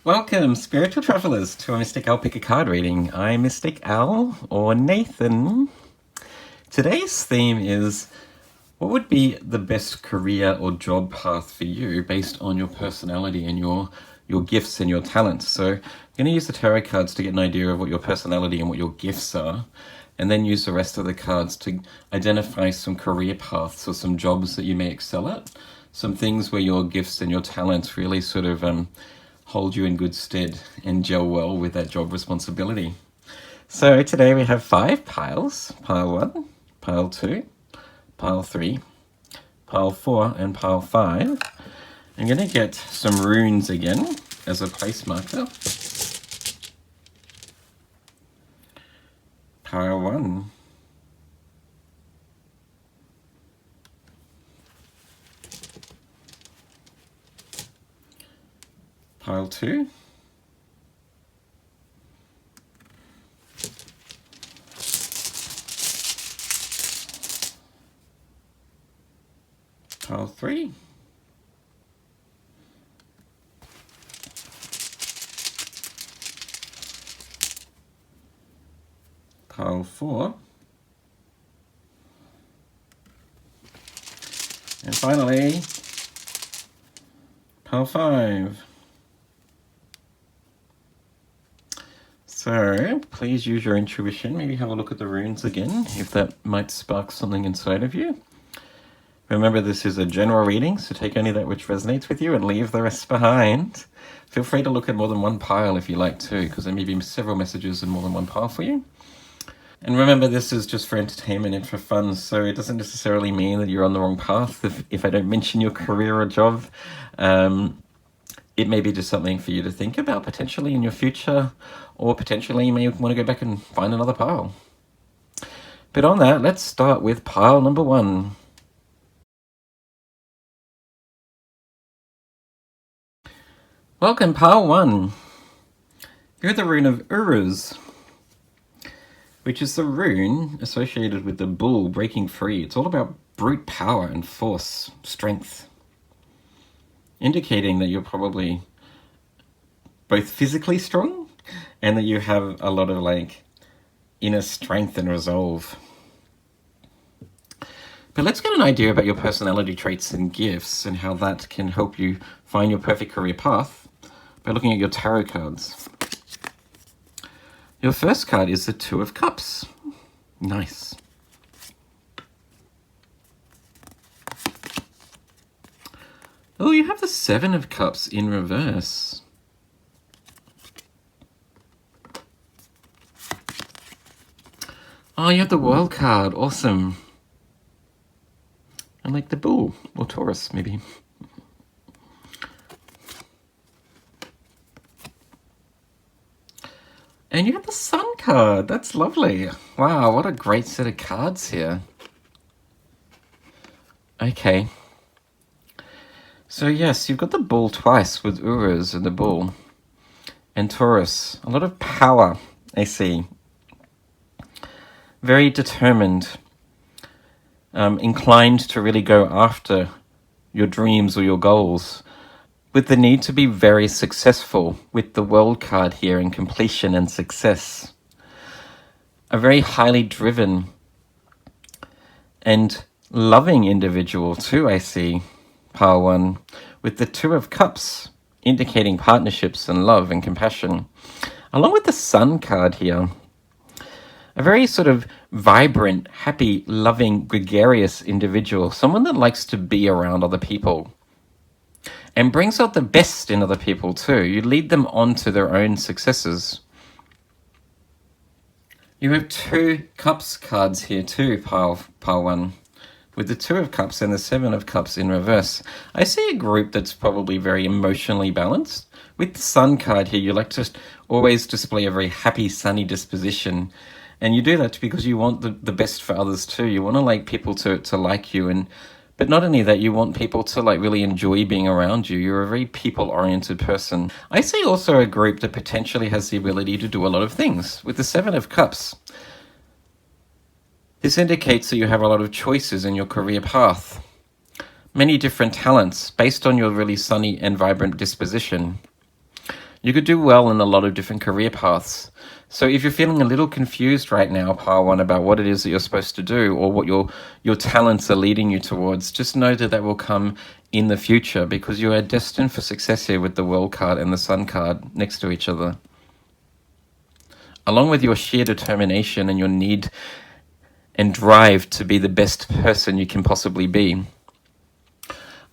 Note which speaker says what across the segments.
Speaker 1: Welcome, spiritual travelers, to a Mystic Owl Pick a Card reading. I'm Mystic Owl, or Nathan. Today's theme is, what would be the best career or job path for you based on your personality and your gifts and your talents? So I'm going to use the tarot cards to get an idea of what your personality and what your gifts are, and then use the rest of the cards to identify some career paths or some jobs that you may excel at, some things where your gifts and your talents really sort of hold you in good stead and gel well with that job responsibility. So today we have 5 piles: pile 1, pile 2, pile 3, pile 4, and pile 5. I'm going to get some runes again as a place marker. Pile 1. Pile 2. Pile 3. Pile 4. And finally, pile 5. So, please use your intuition. Maybe have a look at the runes again, if that might spark something inside of you. Remember, this is a general reading, so take only that which resonates with you and leave the rest behind. Feel free to look at more than one pile if you like to, because there may be several messages in more than one pile for you. And remember, this is just for entertainment and for fun, so it doesn't necessarily mean that you're on the wrong path. If I don't mention your career or job, it may be just something for you to think about potentially in your future, or potentially you may want to go back and find another pile. But on that, let's start with pile number 1. Welcome, pile 1. You're the rune of Uruz, which is the rune associated with the bull breaking free. It's all about brute power and force, strength, indicating that you're probably both physically strong and that you have a lot of inner strength and resolve. But let's get an idea about your personality traits and gifts and how that can help you find your perfect career path by looking at your tarot cards. Your first card is the 2 of Cups. Nice. Oh, you have the 7 of Cups in reverse. Oh, you have the World card. Awesome. I like the Bull, or Taurus, maybe. And you have the Sun card. That's lovely. Wow, what a great set of cards here. Okay. So yes, you've got the Bull twice with Uruz and the Bull. And Taurus. A lot of power, I see. Very determined. Inclined to really go after your dreams or your goals, with the need to be very successful with the World card here in completion and success. A very highly driven and loving individual too, I see, pile 1, with the 2 of Cups indicating partnerships and love and compassion, along with the Sun card here. A very sort of vibrant, happy, loving, gregarious individual, someone that likes to be around other people and brings out the best in other people too. You lead them on to their own successes. You have 2 Cups cards here too, pile 1, with the 2 of Cups and the 7 of Cups in reverse. I see a group that's probably very emotionally balanced. With the Sun card here, you like to always display a very happy, sunny disposition. And you do that because you want the best for others too. You want to like people to like you, but not only that, you want people to really enjoy being around you. You're a very people-oriented person. I see also a group that potentially has the ability to do a lot of things. With the 7 of Cups, this indicates that you have a lot of choices in your career path. Many different talents based on your really sunny and vibrant disposition. You could do well in a lot of different career paths. So if you're feeling a little confused right now, Pile 1, about what it is that you're supposed to do or what your talents are leading you towards, just know that that will come in the future, because you are destined for success here with the World card and the Sun card next to each other. Along with your sheer determination and your need and drive to be the best person you can possibly be.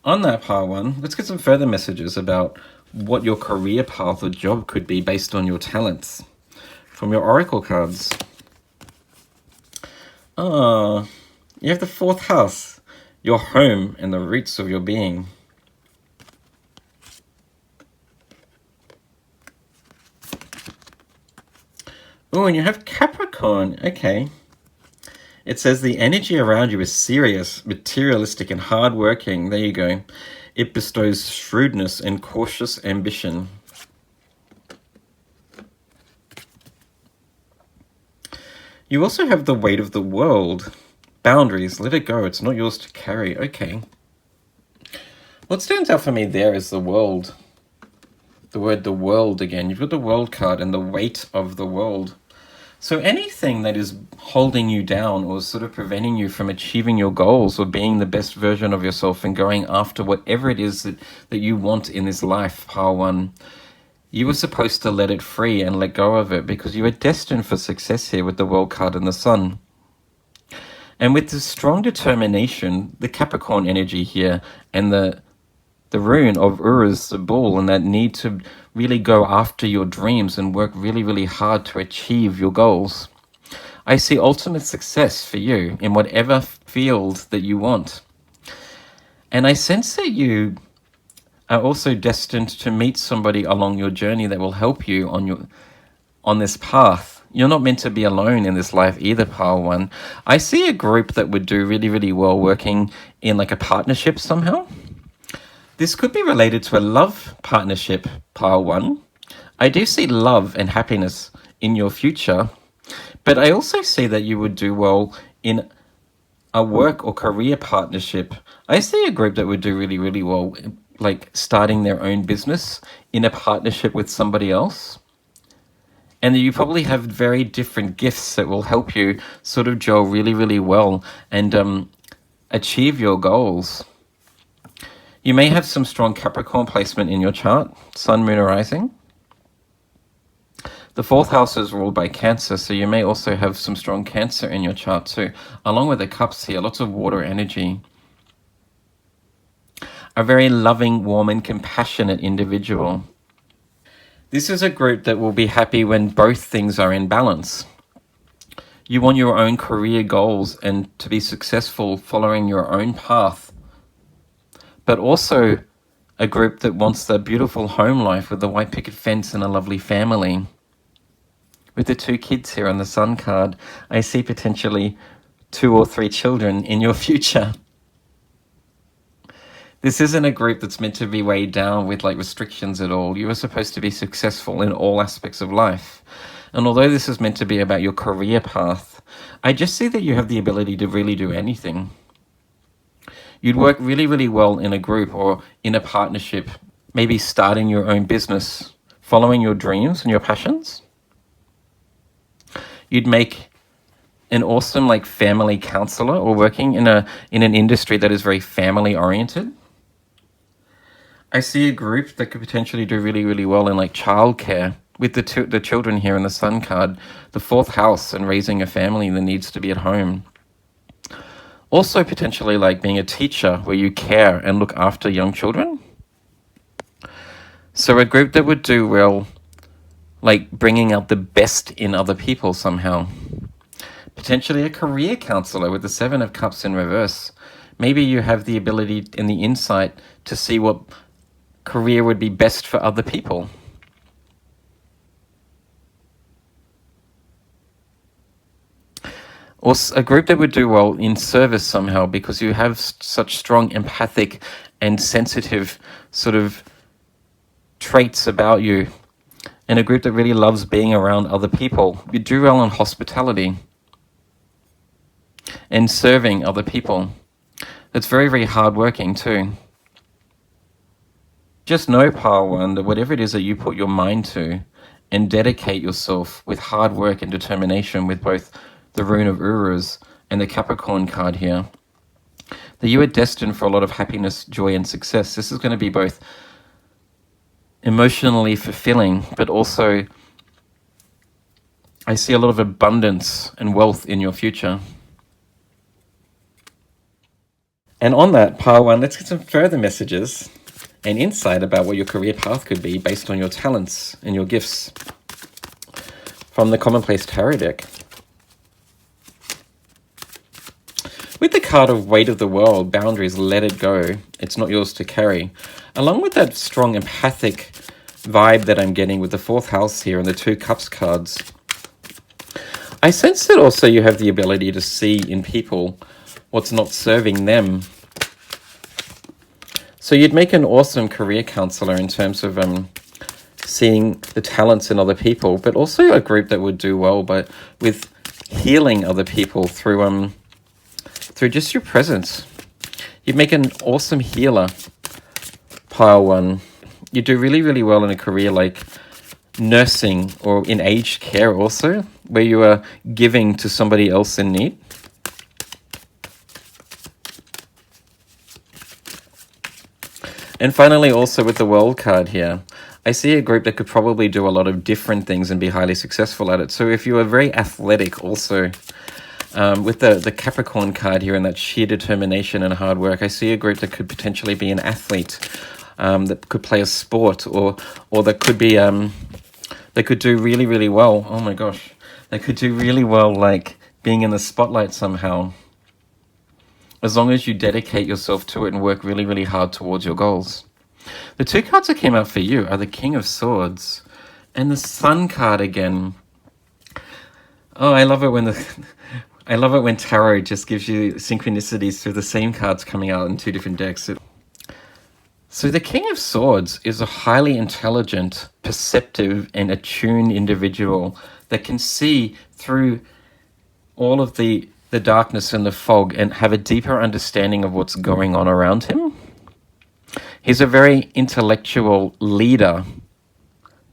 Speaker 1: On that, Pile 1, let's get some further messages about what your career path or job could be based on your talents from your oracle cards. You have the 4th house, your home and the roots of your being. Oh, and you have Capricorn. Okay. It says the energy around you is serious, materialistic, and hardworking. There you go. It bestows shrewdness and cautious ambition. You also have the weight of the world. Boundaries, let it go. It's not yours to carry. Okay. What stands out for me there is the world. The word the world again. You've got the world card and the weight of the world. So anything that is holding you down or sort of preventing you from achieving your goals or being the best version of yourself and going after whatever it is that you want in this life, Pile 1, you were supposed to let it free and let go of it, because you are destined for success here with the World card and the Sun. And with this strong determination, the Capricorn energy here, and the rune of Uruz, the bull, and that need to really go after your dreams and work really, really hard to achieve your goals, I see ultimate success for you in whatever field that you want. And I sense that you are also destined to meet somebody along your journey that will help you on this path. You're not meant to be alone in this life either, Pile 1. I see a group that would do really, really well working in like a partnership somehow. This could be related to a love partnership, Pile 1. I do see love and happiness in your future, but I also see that you would do well in a work or career partnership. I see a group that would do really, really well, like starting their own business in a partnership with somebody else. And you probably have very different gifts that will help you sort of gel really, really well and achieve your goals. You may have some strong Capricorn placement in your chart, Sun, Moon, or Rising. The 4th house is ruled by Cancer, so you may also have some strong Cancer in your chart too. Along with the cups here, lots of water energy. A very loving, warm, and compassionate individual. This is a group that will be happy when both things are in balance. You want your own career goals and to be successful following your own path, but also a group that wants the beautiful home life with the white picket fence and a lovely family. With the 2 kids here on the Sun card, I see potentially 2 or 3 children in your future. This isn't a group that's meant to be weighed down with like restrictions at all. You are supposed to be successful in all aspects of life. And although this is meant to be about your career path, I just see that you have the ability to really do anything. You'd work really, really well in a group or in a partnership, maybe starting your own business, following your dreams and your passions. You'd make an awesome like family counselor or working in an industry that is very family oriented. I see a group that could potentially do really, really well in like childcare with the children here in the Sun card, the 4th house, and raising a family that needs to be at home. Also potentially like being a teacher where you care and look after young children. So a group that would do well like bringing out the best in other people somehow. Potentially a career counselor with the 7 of Cups in reverse. Maybe you have the ability and the insight to see what career would be best for other people. Or a group that would do well in service somehow, because you have such strong empathic and sensitive sort of traits about you. And a group that really loves being around other people. You do well in hospitality and serving other people. It's very, very hardworking too. Just know, pile one, that whatever it is that you put your mind to and dedicate yourself with hard work and determination with both the rune of Uruz and the Capricorn card here, that you are destined for a lot of happiness, joy, and success. This is going to be both emotionally fulfilling, but also I see a lot of abundance and wealth in your future. And on that, pile one, let's get some further messages and insight about what your career path could be based on your talents and your gifts from the Commonplace Tarot deck. With the card of Weight of the World, boundaries, let it go, it's not yours to carry, along with that strong empathic vibe that I'm getting with the 4th house here and the 2 Cups cards, I sense that also you have the ability to see in people what's not serving them. So you'd make an awesome career counselor in terms of seeing the talents in other people, but also a group that would do well but with healing other people through just your presence. You'd make an awesome healer, pile one. You do really, really well in a career like nursing or in aged care also, where you are giving to somebody else in need. And finally, also with the World card here, I see a group that could probably do a lot of different things and be highly successful at it. So if you are very athletic also, with the Capricorn card here and that sheer determination and hard work, I see a group that could potentially be an athlete, that could play a sport, or that could be, they could do really, really well. Oh my gosh. They could do really well, like being in the spotlight somehow. As long as you dedicate yourself to it and work really, really hard towards your goals. The 2 cards that came out for you are the King of Swords and the Sun card again. Oh, I love it when tarot just gives you synchronicities through the same cards coming out in 2 different decks. So the King of Swords is a highly intelligent, perceptive, and attuned individual that can see through all of the darkness and the fog and have a deeper understanding of what's going on around him. He's a very intellectual leader,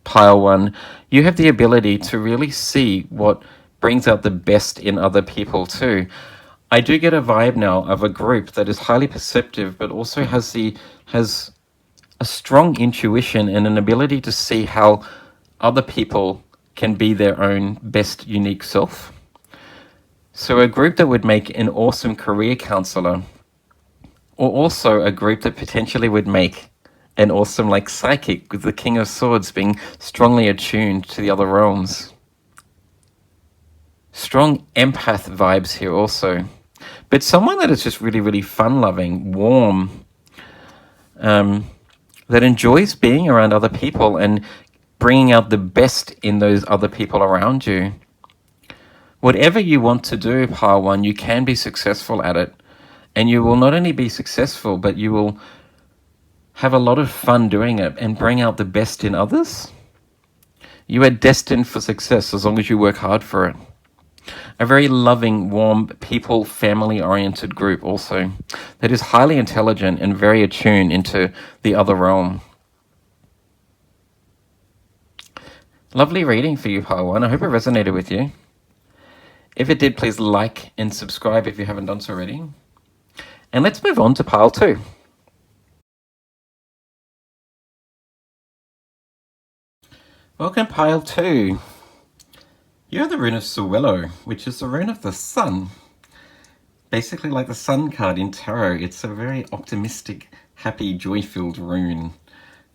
Speaker 1: pile one. You have the ability to really see what brings out the best in other people too. I do get a vibe now of a group that is highly perceptive, but also has a strong intuition and an ability to see how other people can be their own best unique self. So a group that would make an awesome career counselor, or also a group that potentially would make an awesome like psychic, with the King of Swords being strongly attuned to the other realms. Strong empath vibes here also. But someone that is just really, really fun-loving, warm, that enjoys being around other people and bringing out the best in those other people around you. Whatever you want to do, pile one, you can be successful at it. And you will not only be successful, but you will have a lot of fun doing it and bring out the best in others. You are destined for success as long as you work hard for it. A very loving, warm, people, family-oriented group also that is highly intelligent and very attuned into the other realm. Lovely reading for you, pile one. I hope it resonated with you. If it did, please like and subscribe if you haven't done so already. And let's move on to pile 2. Welcome, pile 2. You have the rune of Suelo, which is the rune of the sun. Basically like the sun card in tarot, it's a very optimistic, happy, joy-filled rune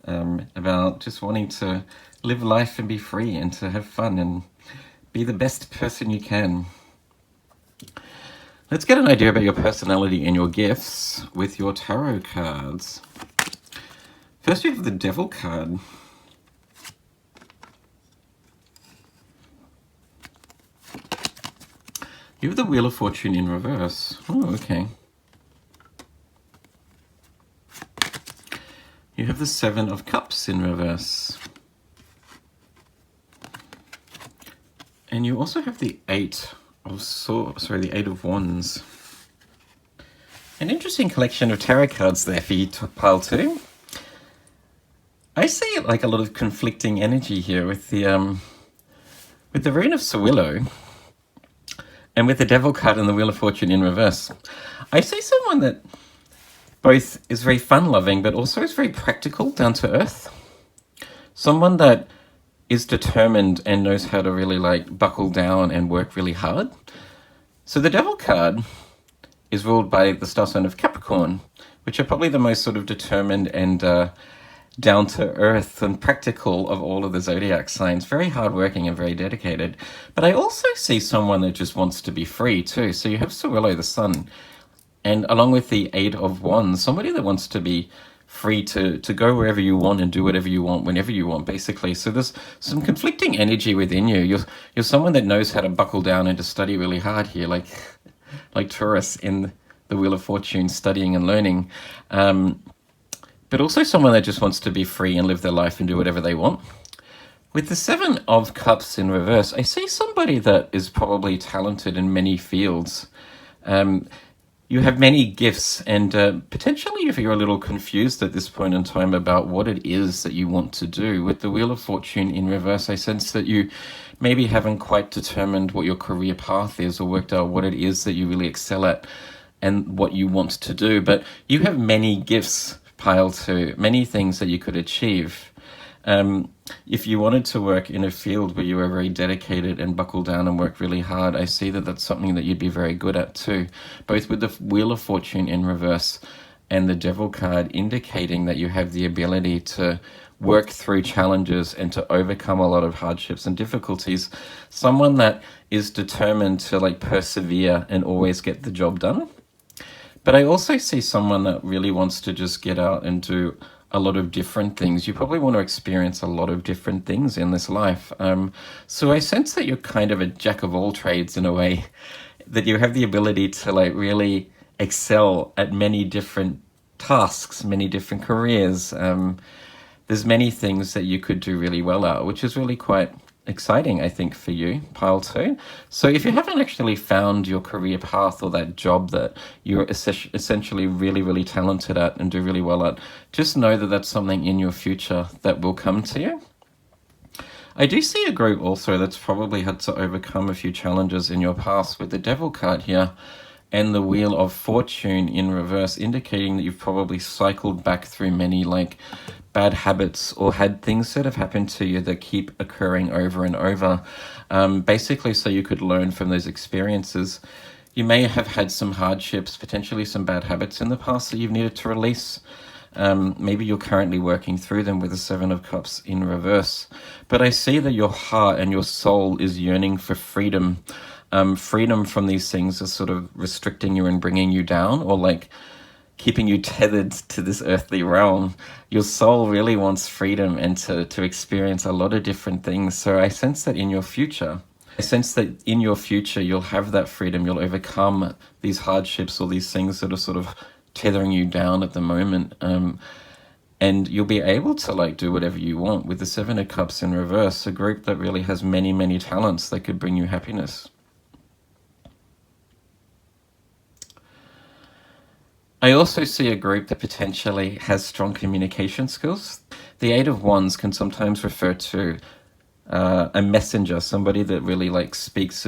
Speaker 1: about just wanting to live life and be free and to have fun and be the best person you can. Let's get an idea about your personality and your gifts with your tarot cards. First, you have the Devil card. You have the Wheel of Fortune in reverse. Oh, okay. You have the Seven of Cups in reverse. And you also have the Eight of Wands. An interesting collection of tarot cards there for you, pile 2. I see like a lot of conflicting energy here with the Rune of Sawillo and with the Devil card and the Wheel of Fortune in reverse. I see someone that both is very fun-loving but also is very practical, down to earth. Someone that is determined and knows how to really like buckle down and work really hard. So the Devil card is ruled by the star sign of Capricorn, which are probably the most sort of determined and down to earth and practical of all of the zodiac signs. Very hardworking and very dedicated. But I also see someone that just wants to be free too. So you have Sawillo, the sun, and along with the Eight of Wands, somebody that wants to be free to go wherever you want and do whatever you want whenever you want, basically. So there's some conflicting energy within you. You're someone that knows how to buckle down and to study really hard here, like Taurus in the Wheel of Fortune, studying and learning. But also someone that just wants to be free and live their life and do whatever they want. With the Seven of Cups in reverse, I see somebody that is probably talented in many fields. You have many gifts, and potentially if you're a little confused at this point in time about what it is that you want to do, with the Wheel of Fortune in reverse, I sense that you maybe haven't quite determined what your career path is or worked out what it is that you really excel at and what you want to do. But you have many gifts piled to many things that you could achieve. If you wanted to work in a field where you were very dedicated and buckle down and work really hard, I see that that's something that you'd be very good at too, both with the Wheel of Fortune in reverse and the Devil card indicating that you have the ability to work through challenges and to overcome a lot of hardships and difficulties. Someone that is determined to like persevere and always get the job done. But I also see someone that really wants to just get out and do a lot of different things. You probably want to experience a lot of different things in this life. So I sense that you're kind of a jack of all trades in a way, that you have the ability to like really excel at many different tasks, many different careers. There's many things that you could do really well at, which is really quite exciting, I think, for you, pile 2. So if you haven't actually found your career path or that job that you're essentially really, really talented at and do really well at, just know that that's something in your future that will come to you. I do see a group also that's probably had to overcome a few challenges in your past with the Devil card here and the Wheel of Fortune in reverse, indicating that you've probably cycled back through many like bad habits or had things that have happened to you that keep occurring over and over, basically so you could learn from those experiences. You may have had some hardships, potentially some bad habits in the past that you've needed to release. Maybe you're currently working through them with the Seven of Cups in reverse. But I see that your heart and your soul is yearning for freedom. Freedom from these things is sort of restricting you and bringing you down, or like keeping you tethered to this earthly realm. Your soul really wants freedom and to experience a lot of different things. So I sense that in your future, you'll have that freedom. You'll overcome these hardships or these things that are sort of tethering you down at the moment. And you'll be able to like do whatever you want with the Seven of Cups in reverse, a group that really has many, many talents that could bring you happiness. I also see a group that potentially has strong communication skills. The Eight of Wands can sometimes refer to a messenger, somebody that really like speaks,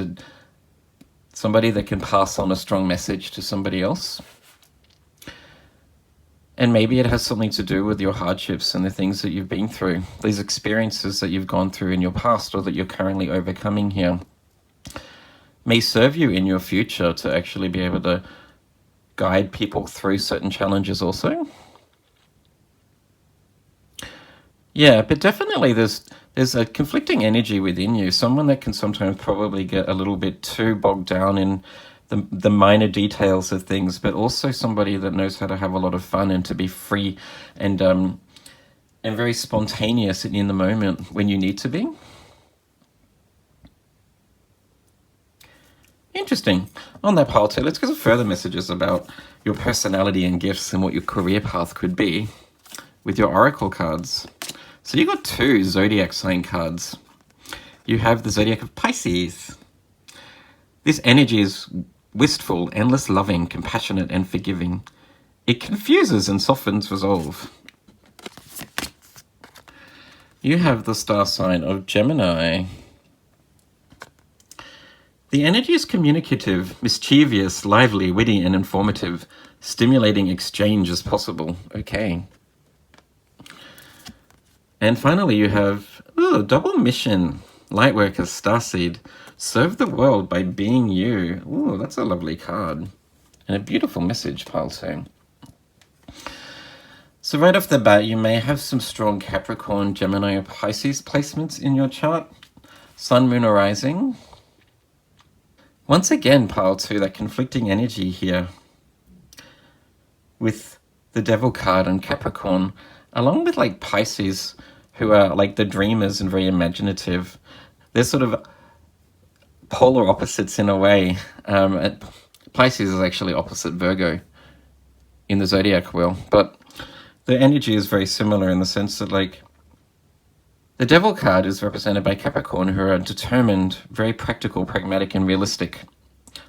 Speaker 1: somebody that can pass on a strong message to somebody else. And maybe it has something to do with your hardships and the things that you've been through, these experiences that you've gone through in your past or that you're currently overcoming here, may serve you in your future to actually be able to guide people through certain challenges also. Yeah, but definitely there's a conflicting energy within you, someone that can sometimes probably get a little bit too bogged down in the minor details of things, but also somebody that knows how to have a lot of fun and to be free and very spontaneous in the moment when you need to be. Interesting. On that pile too, let's get some further messages about your personality and gifts and what your career path could be with your oracle cards. So you got 2 zodiac sign cards. You have the zodiac of Pisces. This energy is wistful, endless, loving, compassionate, and forgiving. It confuses and softens resolve. You have the star sign of Gemini. The energy is communicative, mischievous, lively, witty, and informative. Stimulating exchange as possible. Okay. And finally, you have double mission. Lightworker, Starseed. Serve the world by being you. Ooh, that's a lovely card. And a beautiful message, pile 2. So right off the bat, you may have some strong Capricorn, Gemini, or Pisces placements in your chart. Sun, Moon, or Rising. Once again, pile 2, that conflicting energy here with the Devil card and Capricorn, along with like Pisces, who are like the dreamers and very imaginative. They're sort of polar opposites in a way. Pisces is actually opposite Virgo in the zodiac wheel, but the energy is very similar in the sense that like the Devil card is represented by Capricorn, who are determined, very practical, pragmatic, and realistic,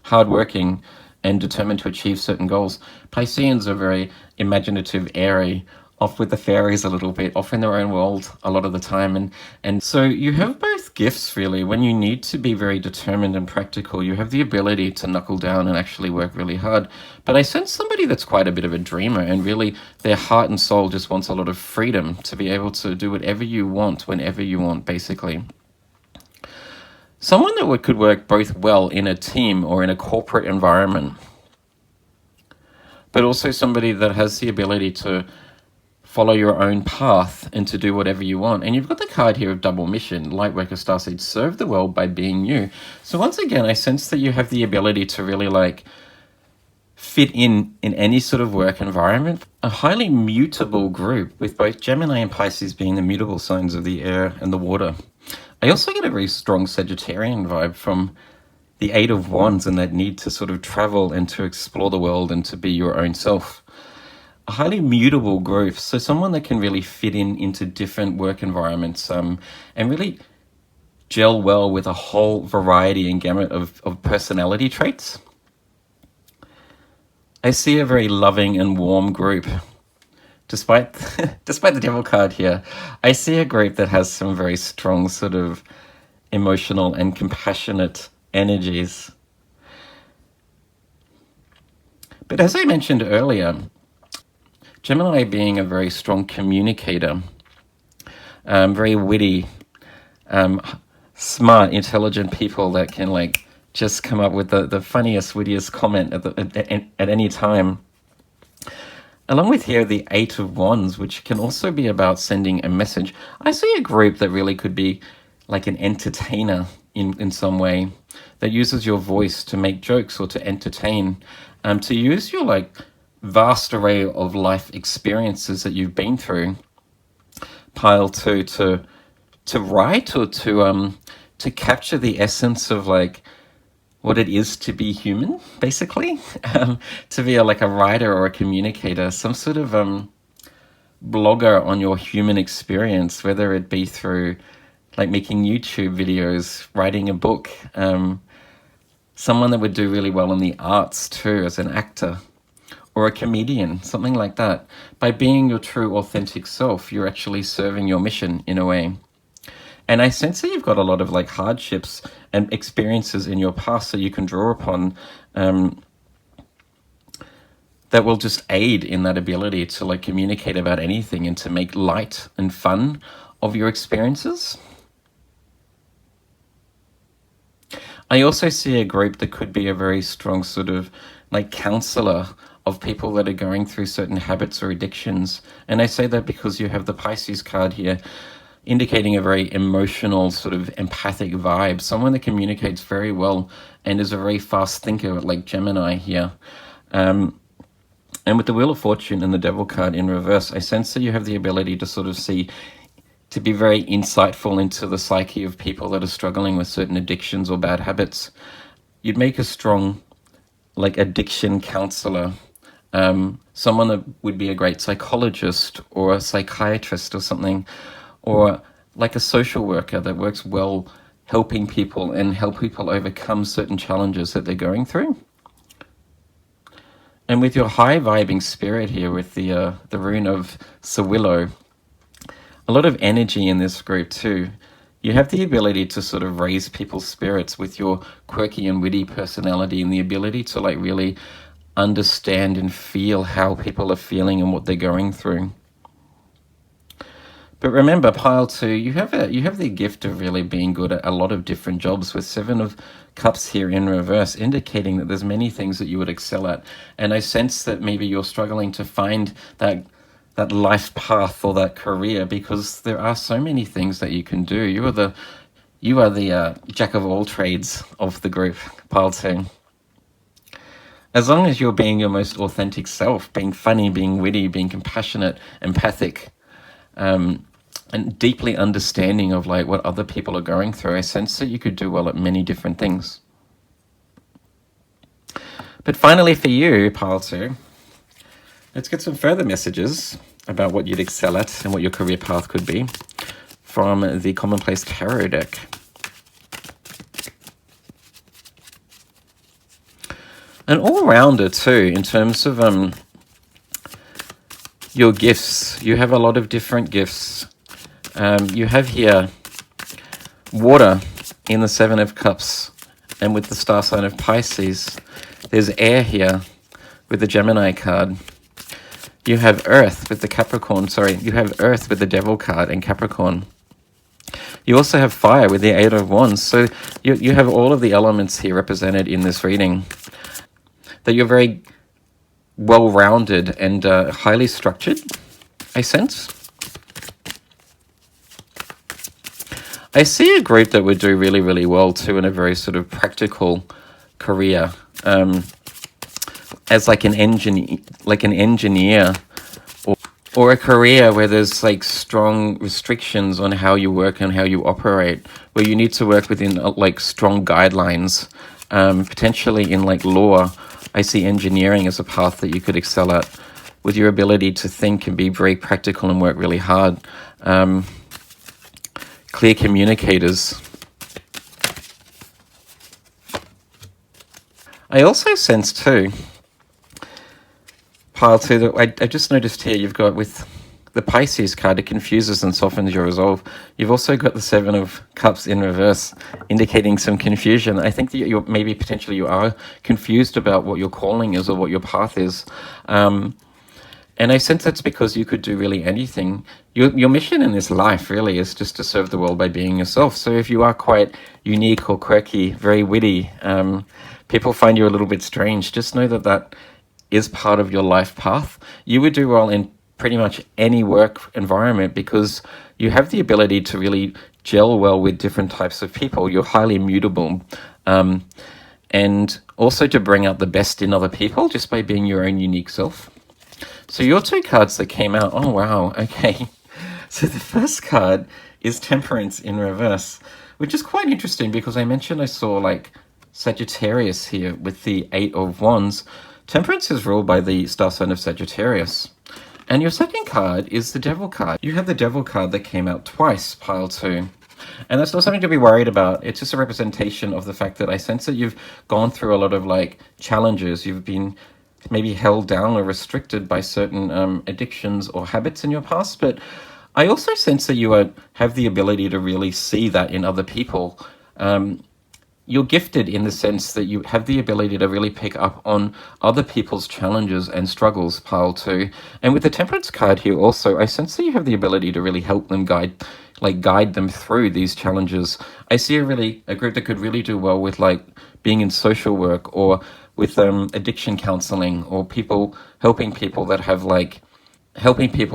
Speaker 1: hardworking, and determined to achieve certain goals. Pisceans are very imaginative, airy, off with the fairies a little bit, off in their own world a lot of the time. And so you have both gifts, really. When you need to be very determined and practical, you have the ability to knuckle down and actually work really hard. But I sense somebody that's quite a bit of a dreamer, and really their heart and soul just wants a lot of freedom to be able to do whatever you want, whenever you want, basically. Someone that could work both well in a team or in a corporate environment, but also somebody that has the ability to follow your own path and to do whatever you want. And you've got the card here of double mission, Lightworker, Starseed, serve the world by being you. So once again, I sense that you have the ability to really like fit in any sort of work environment. A highly mutable group, with both Gemini and Pisces being the mutable signs of the air and the water. I also get a very strong Sagittarian vibe from the Eight of Wands and that need to sort of travel and to explore the world and to be your own self. A highly mutable group, so someone that can really fit into different work environments and really gel well with a whole variety and gamut of personality traits. I see a very loving and warm group. Despite the Devil card here, I see a group that has some very strong sort of emotional and compassionate energies. But as I mentioned earlier, Gemini being a very strong communicator, very witty, smart, intelligent people that can like just come up with the funniest, wittiest comment at any time. Along with here, the Eight of Wands, which can also be about sending a message. I see a group that really could be like an entertainer in some way, that uses your voice to make jokes or to entertain, to use your like vast array of life experiences that you've been through, pile 2, to write or to capture the essence of like what it is to be human, basically. To be like a writer or a communicator, some sort of blogger on your human experience, whether it be through like making YouTube videos, writing a book, someone that would do really well in the arts too, as an actor, or a comedian, something like that. By being your true, authentic self, you're actually serving your mission in a way. And I sense that you've got a lot of like hardships and experiences in your past that you can draw upon, that will just aid in that ability to like communicate about anything and to make light and fun of your experiences. I also see a group that could be a very strong sort of like counselor of people that are going through certain habits or addictions. And I say that because you have the Pisces card here, indicating a very emotional, sort of empathic vibe, someone that communicates very well and is a very fast thinker, like Gemini here. And with the Wheel of Fortune and the Devil card in reverse, I sense that you have the ability to sort of to be very insightful into the psyche of people that are struggling with certain addictions or bad habits. You'd make a strong, like, addiction counselor, someone that would be a great psychologist or a psychiatrist or something, or like a social worker that works well helping people and help people overcome certain challenges that they're going through. And with your high vibing spirit here with the rune of Sawillow, a lot of energy in this group too. You have the ability to sort of raise people's spirits with your quirky and witty personality, and the ability to like really understand and feel how people are feeling and what they're going through. But remember, pile 2, you have the gift of really being good at a lot of different jobs, with 7 of Cups here in reverse, indicating that there's many things that you would excel at. And I sense that maybe you're struggling to find that life path or that career, because there are so many things that you can do. You are the jack of all trades of the group, pile 2. As long as you're being your most authentic self, being funny, being witty, being compassionate, empathic, and deeply understanding of like what other people are going through, I sense that you could do well at many different things. But finally for you, pile 2, let's get some further messages about what you'd excel at and what your career path could be from the Commonplace Tarot deck. An all-rounder too, in terms of your gifts. You have a lot of different gifts. You have here water in the 7 of Cups, and with the star sign of Pisces. There's air here with the Gemini card. You have earth with the Capricorn, you have earth with the Devil card and Capricorn. You also have fire with the 8 of Wands. So you have all of the elements here represented in this reading. That you're very well-rounded and highly structured, I sense. I see a group that would do really, really well too in a very sort of practical career, as like an engineer, or a career where there's like strong restrictions on how you work and how you operate, where you need to work within like strong guidelines, potentially in like law. I see engineering as a path that you could excel at, with your ability to think and be very practical and work really hard. Clear communicators. I also sense too, pile 2, that I just noticed here you've got with the Pisces card, it confuses and softens your resolve. You've also got the 7 of Cups in reverse, indicating some confusion. I think that you're maybe potentially you are confused about what your calling is or what your path is. And I sense that's because you could do really anything. Your mission in this life really is just to serve the world by being yourself. So if you are quite unique or quirky, very witty, people find you a little bit strange, just know that that is part of your life path. You would do well in pretty much any work environment because you have the ability to really gel well with different types of people. You're highly mutable. And also to bring out the best in other people just by being your own unique self. So your 2 cards that came out, oh wow, okay. So the first card is Temperance in reverse, which is quite interesting because I mentioned I saw like Sagittarius here with the 8 of Wands. Temperance is ruled by the star sign of Sagittarius. And your second card is the Devil card. You have the Devil card that came out twice, pile 2. And that's not something to be worried about. It's just a representation of the fact that I sense that you've gone through a lot of like challenges. You've been maybe held down or restricted by certain addictions or habits in your past. But I also sense that you have the ability to really see that in other people. You're gifted in the sense that you have the ability to really pick up on other people's challenges and struggles, pile 2. And with the Temperance card here also, I sense that you have the ability to really help them guide them through these challenges. I see a group that could really do well with like being in social work or with addiction counseling, or helping people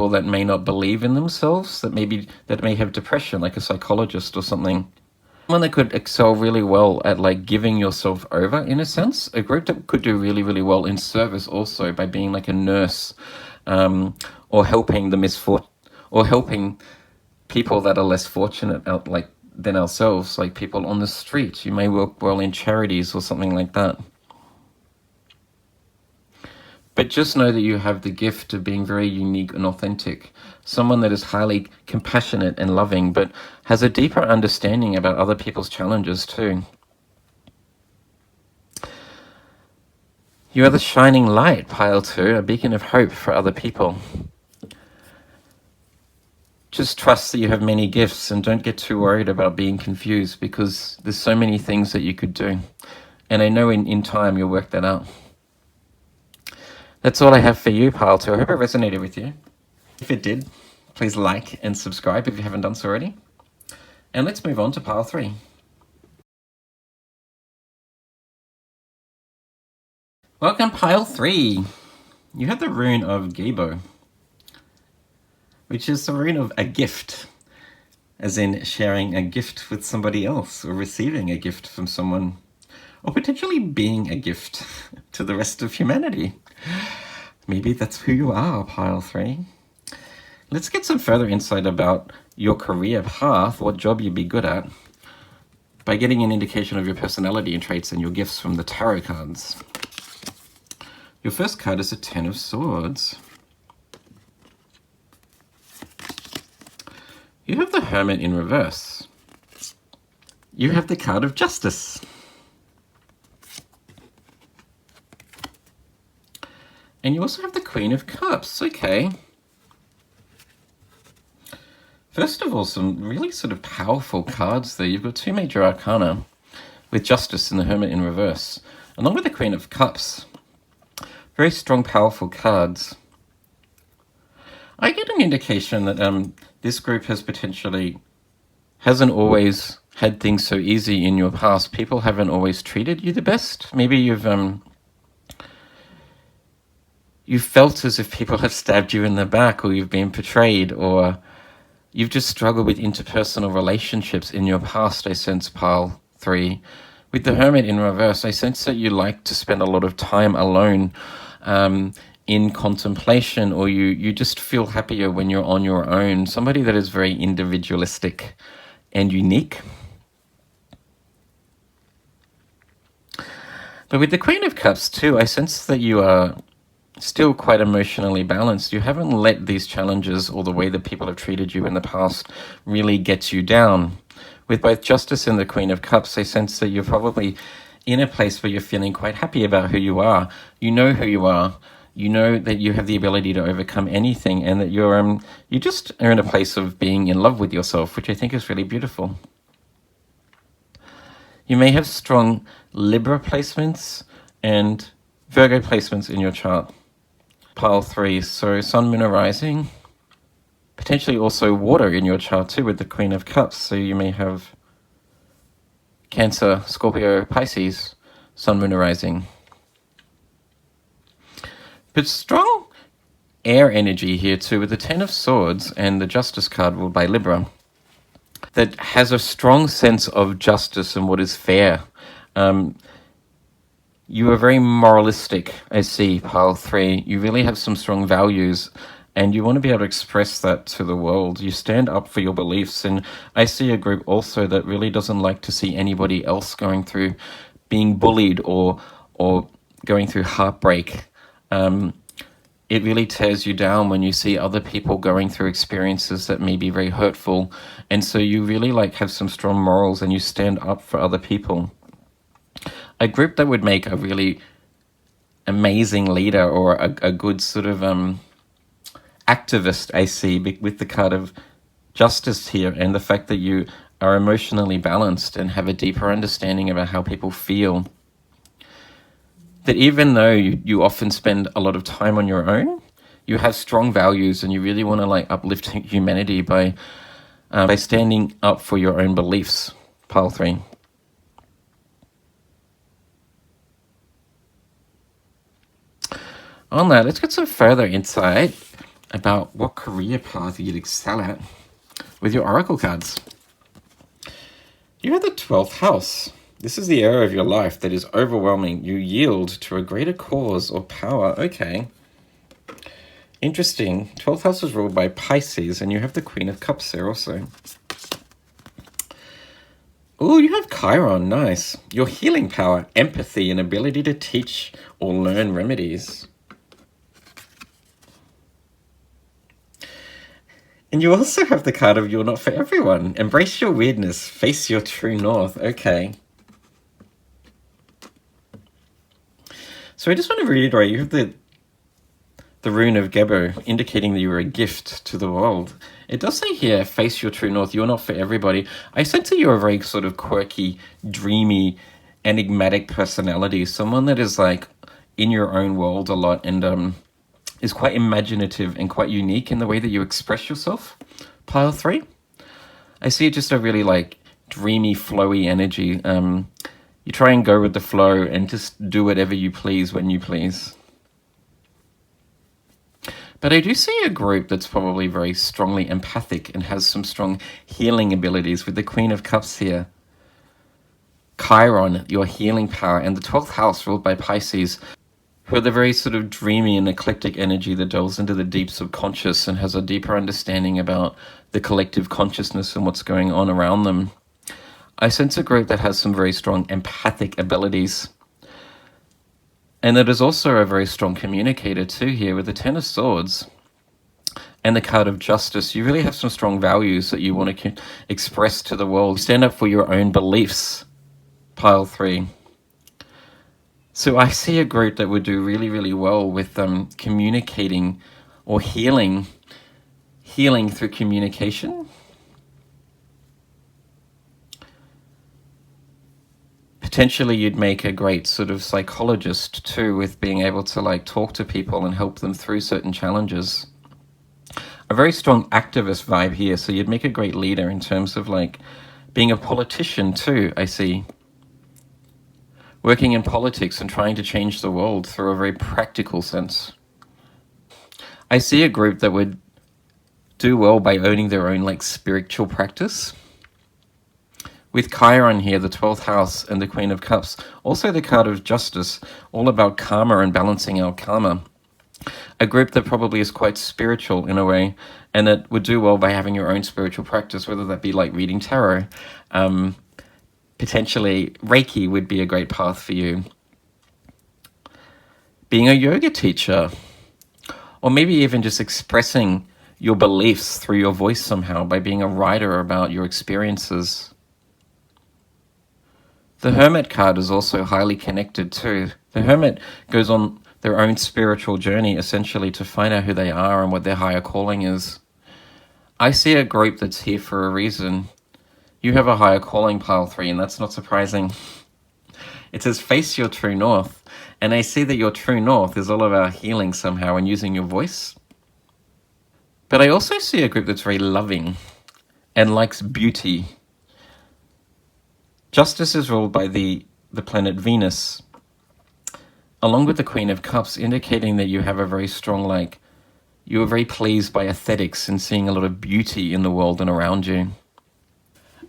Speaker 1: that may not believe in themselves, that may have depression, like a psychologist or something. One that could excel really well at like giving yourself over, in a sense. A group that could do really, really well in service also by being like a nurse, or helping helping people that are less fortunate than ourselves, like people on the street. You may work well in charities or something like that. But just know that you have the gift of being very unique and authentic. Someone that is highly compassionate and loving, but has a deeper understanding about other people's challenges too. You are the shining light, pile 2, a beacon of hope for other people. just trust that you have many gifts and don't get too worried about being confused, because there's so many things that you could do. And I know in time you'll work that out. That's all I have for you, Pile 2. I hope it resonated with you. If it did, please like and subscribe if you haven't done so already. And let's move on to Pile 3. Welcome, Pile 3. You have the rune of Gebo, which is the rune of a gift, as in sharing a gift with somebody else or receiving a gift from someone, or potentially being a gift to the rest of humanity. Maybe that's who you are, Pile 3. Let's get some further insight about your career path, what job you'd be good at, by getting an indication of your personality and traits and your gifts from the tarot cards. Your first card is a Ten of Swords. You have the Hermit in reverse. You have the card of Justice. And you also have the Queen of Cups. Okay. First of all, some really sort of powerful cards there. You've got two major arcana with Justice and the Hermit in reverse, along with the Queen of Cups. Very strong, powerful cards. I get an indication that this group hasn't always had things so easy in your past. People haven't always treated you the best. Maybe you've felt as if people have stabbed you in the back, or you've been betrayed, or you've just struggled with interpersonal relationships in your past, I sense, Pile 3. With the Hermit in reverse, I sense that you like to spend a lot of time alone in contemplation, or you just feel happier when you're on your own. Somebody that is very individualistic and unique. But with the Queen of Cups too, I sense that you are still quite emotionally balanced. You haven't let these challenges or the way that people have treated you in the past really get you down. With both Justice and the Queen of Cups, I sense that you're probably in a place where you're feeling quite happy about who you are. You know who you are. You know that you have the ability to overcome anything, and that you just are in a place of being in love with yourself, which I think is really beautiful. You may have strong Libra placements and Virgo placements in your chart. Pile 3, so Sun, Moon, or Rising. Potentially also water in your chart too with the Queen of Cups. So you may have Cancer, Scorpio, Pisces, Sun, Moon, or Rising. But strong air energy here too with the Ten of Swords and the Justice card ruled by Libra, that has a strong sense of justice and what is fair. You are very moralistic, I see, Pile 3. You really have some strong values, and you want to be able to express that to the world. You stand up for your beliefs, and I see a group also that really doesn't like to see anybody else going through being bullied or going through heartbreak. It really tears you down when you see other people going through experiences that may be very hurtful, and so you really have some strong morals and you stand up for other people. A group that would make a really amazing leader or a good sort of activist, I see, with the card of Justice here, and the fact that you are emotionally balanced and have a deeper understanding about how people feel. That even though you often spend a lot of time on your own, you have strong values and you really want to uplift humanity by standing up for your own beliefs, Pile 3. On that, let's get some further insight about what career path you'd excel at with your oracle cards. You have the 12th house. This is the area of your life that is overwhelming. You yield to a greater cause or power. Okay. Interesting. 12th house is ruled by Pisces, and you have the Queen of Cups there also. Oh, you have Chiron. Nice. Your healing power, empathy, and ability to teach or learn remedies. And you also have the card of You're Not For Everyone. Embrace your weirdness. Face your true north. Okay. So I just want to reiterate, you have the the rune of Gebo, indicating that you're a gift to the world. It does say here, face your true north. You're not for everybody. I sense that you're a very sort of quirky, dreamy, enigmatic personality. Someone that is like in your own world a lot and is quite imaginative and quite unique in the way that you express yourself. Pile 3. I see just a really like dreamy, flowy energy. You try and go with the flow and just do whatever you please when you please. But I do see a group that's probably very strongly empathic and has some strong healing abilities with the Queen of Cups here. Chiron, your healing power, and the 12th house ruled by Pisces, who are the very sort of dreamy and eclectic energy that delves into the deep subconscious and has a deeper understanding about the collective consciousness and what's going on around them. I sense a group that has some very strong empathic abilities. And that is also a very strong communicator too here with the Ten of Swords and the card of Justice. You really have some strong values that you want to express to the world. Stand up for your own beliefs. Pile 3. So I see a group that would do really, really well with communicating or healing through communication. Potentially you'd make a great sort of psychologist too, with being able to like talk to people and help them through certain challenges. A very strong activist vibe here, so you'd make a great leader in terms of like being a politician too, I see. Working in politics and trying to change the world through a very practical sense. I see a group that would do well by owning their own like spiritual practice. With Chiron here, the 12th house and the Queen of Cups, also the card of Justice, all about karma and balancing our karma. A group that probably is quite spiritual in a way, and that would do well by having your own spiritual practice, whether that be like reading tarot. Potentially Reiki would be a great path for you. Being a yoga teacher, or maybe even just expressing your beliefs through your voice somehow by being a writer about your experiences. The Hermit card is also highly connected too. The Hermit goes on their own spiritual journey essentially to find out who they are and what their higher calling is. I see a group that's here for a reason. You have a higher calling, Pile 3, and that's not surprising. It says face your true north, and I see that your true north is all about healing somehow and using your voice. But I also see a group that's very loving and likes beauty. Justice is ruled by the planet Venus, along with the Queen of Cups, indicating that you have a very strong, you are very pleased by aesthetics and seeing a lot of beauty in the world and around you.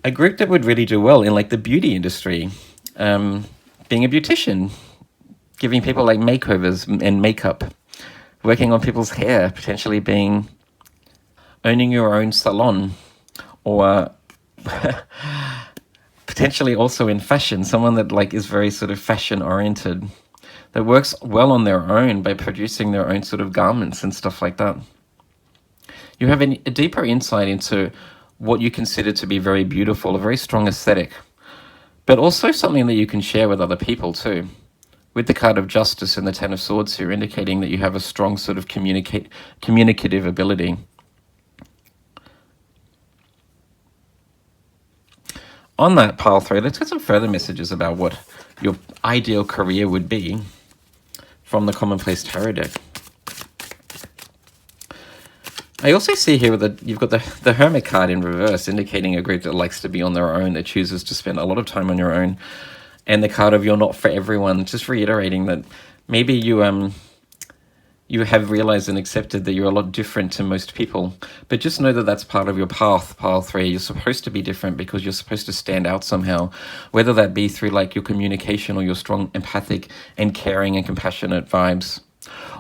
Speaker 1: A group that would really do well in the beauty industry, being a beautician, giving people makeovers and makeup, working on people's hair, potentially owning your own salon, or potentially also in fashion, someone that is very sort of fashion oriented, that works well on their own by producing their own sort of garments and stuff like that. You have a deeper insight into what you consider to be very beautiful, a very strong aesthetic, but also something that you can share with other people too. With the card of Justice and the Ten of Swords here, indicating that you have a strong sort of communicative ability. On that, Pile 3, let's get some further messages about what your ideal career would be from the Commonplace Tarot deck. I also see here that you've got the Hermit card in reverse, indicating a group that likes to be on their own, that chooses to spend a lot of time on your own, and the card of You're Not For Everyone, just reiterating that maybe you have realized and accepted that you're a lot different to most people, but just know that that's part of your path, Pile 3. You're supposed to be different because you're supposed to stand out somehow, whether that be through your communication or your strong empathic and caring and compassionate vibes,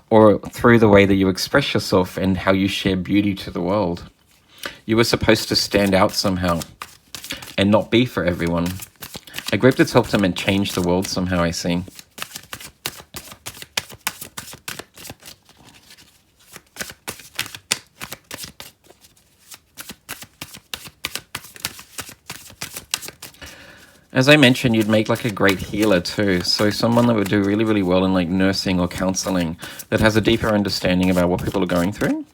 Speaker 1: or through the way that you express yourself and how you share beauty to the world. You were supposed to stand out somehow and not be for everyone. A group that's helped them and changed the world somehow, I see. As I mentioned, you'd make like a great healer too. So someone that would do really, really well in like nursing or counseling, that has a deeper understanding about what people are going through.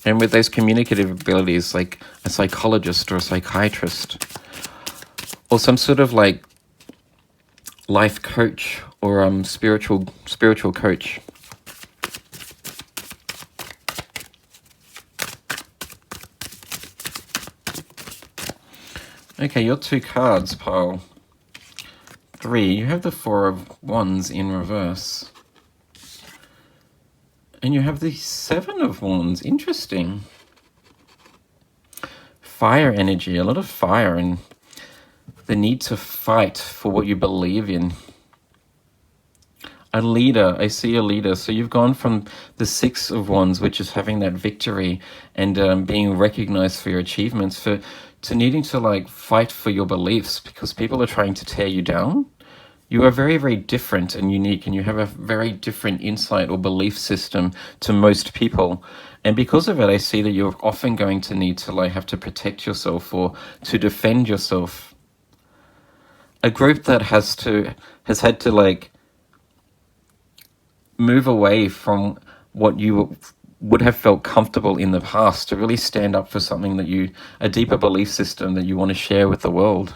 Speaker 1: And with those communicative abilities, like a psychologist or a psychiatrist, or some sort of like life coach or spiritual coach. Okay, your 2 cards, pile 3. You have the 4 of Wands in reverse. And you have the 7 of Wands. Interesting. Fire energy, a lot of fire, and the need to fight for what you believe in. A leader, I see a leader. So you've gone from the 6 of Wands, which is having that victory and being recognized for your achievements, to needing to like fight for your beliefs because people are trying to tear you down. You are very, very different and unique, and you have a very different insight or belief system to most people. And because of it, I see that you're often going to need to like have to protect yourself or to defend yourself. A group that has had to like move away from what you would have felt comfortable in the past to really stand up for something that a deeper belief system that you want to share with the world.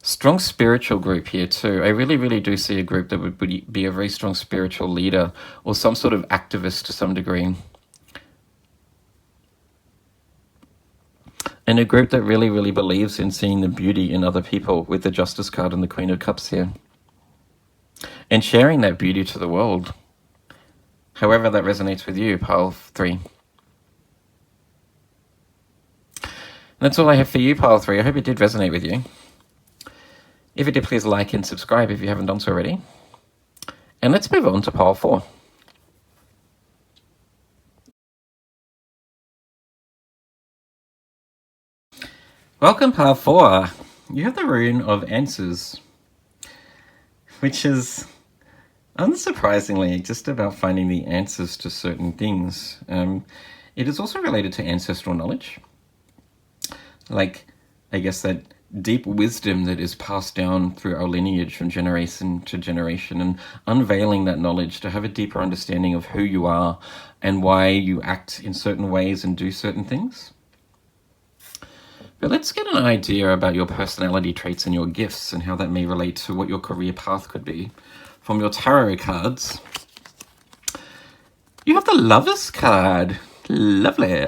Speaker 1: Strong spiritual group here too. I really, really do see a group that would be a very strong spiritual leader or some sort of activist to some degree. And a group that really, really believes in seeing the beauty in other people with the Justice card and the Queen of Cups here. And sharing that beauty to the world. However that resonates with you, pile 3. That's all I have for you, pile 3. I hope it did resonate with you. If it did, please like and subscribe if you haven't done so already. And let's move on to pile 4. Welcome, pile 4. You have the rune of answers, which is unsurprisingly just about finding the answers to certain things. It is also related to ancestral knowledge. Like, I guess that deep wisdom that is passed down through our lineage from generation to generation, and unveiling that knowledge to have a deeper understanding of who you are and why you act in certain ways and do certain things. But let's get an idea about your personality traits and your gifts and how that may relate to what your career path could be. From your tarot cards, you have the Lovers card. Lovely.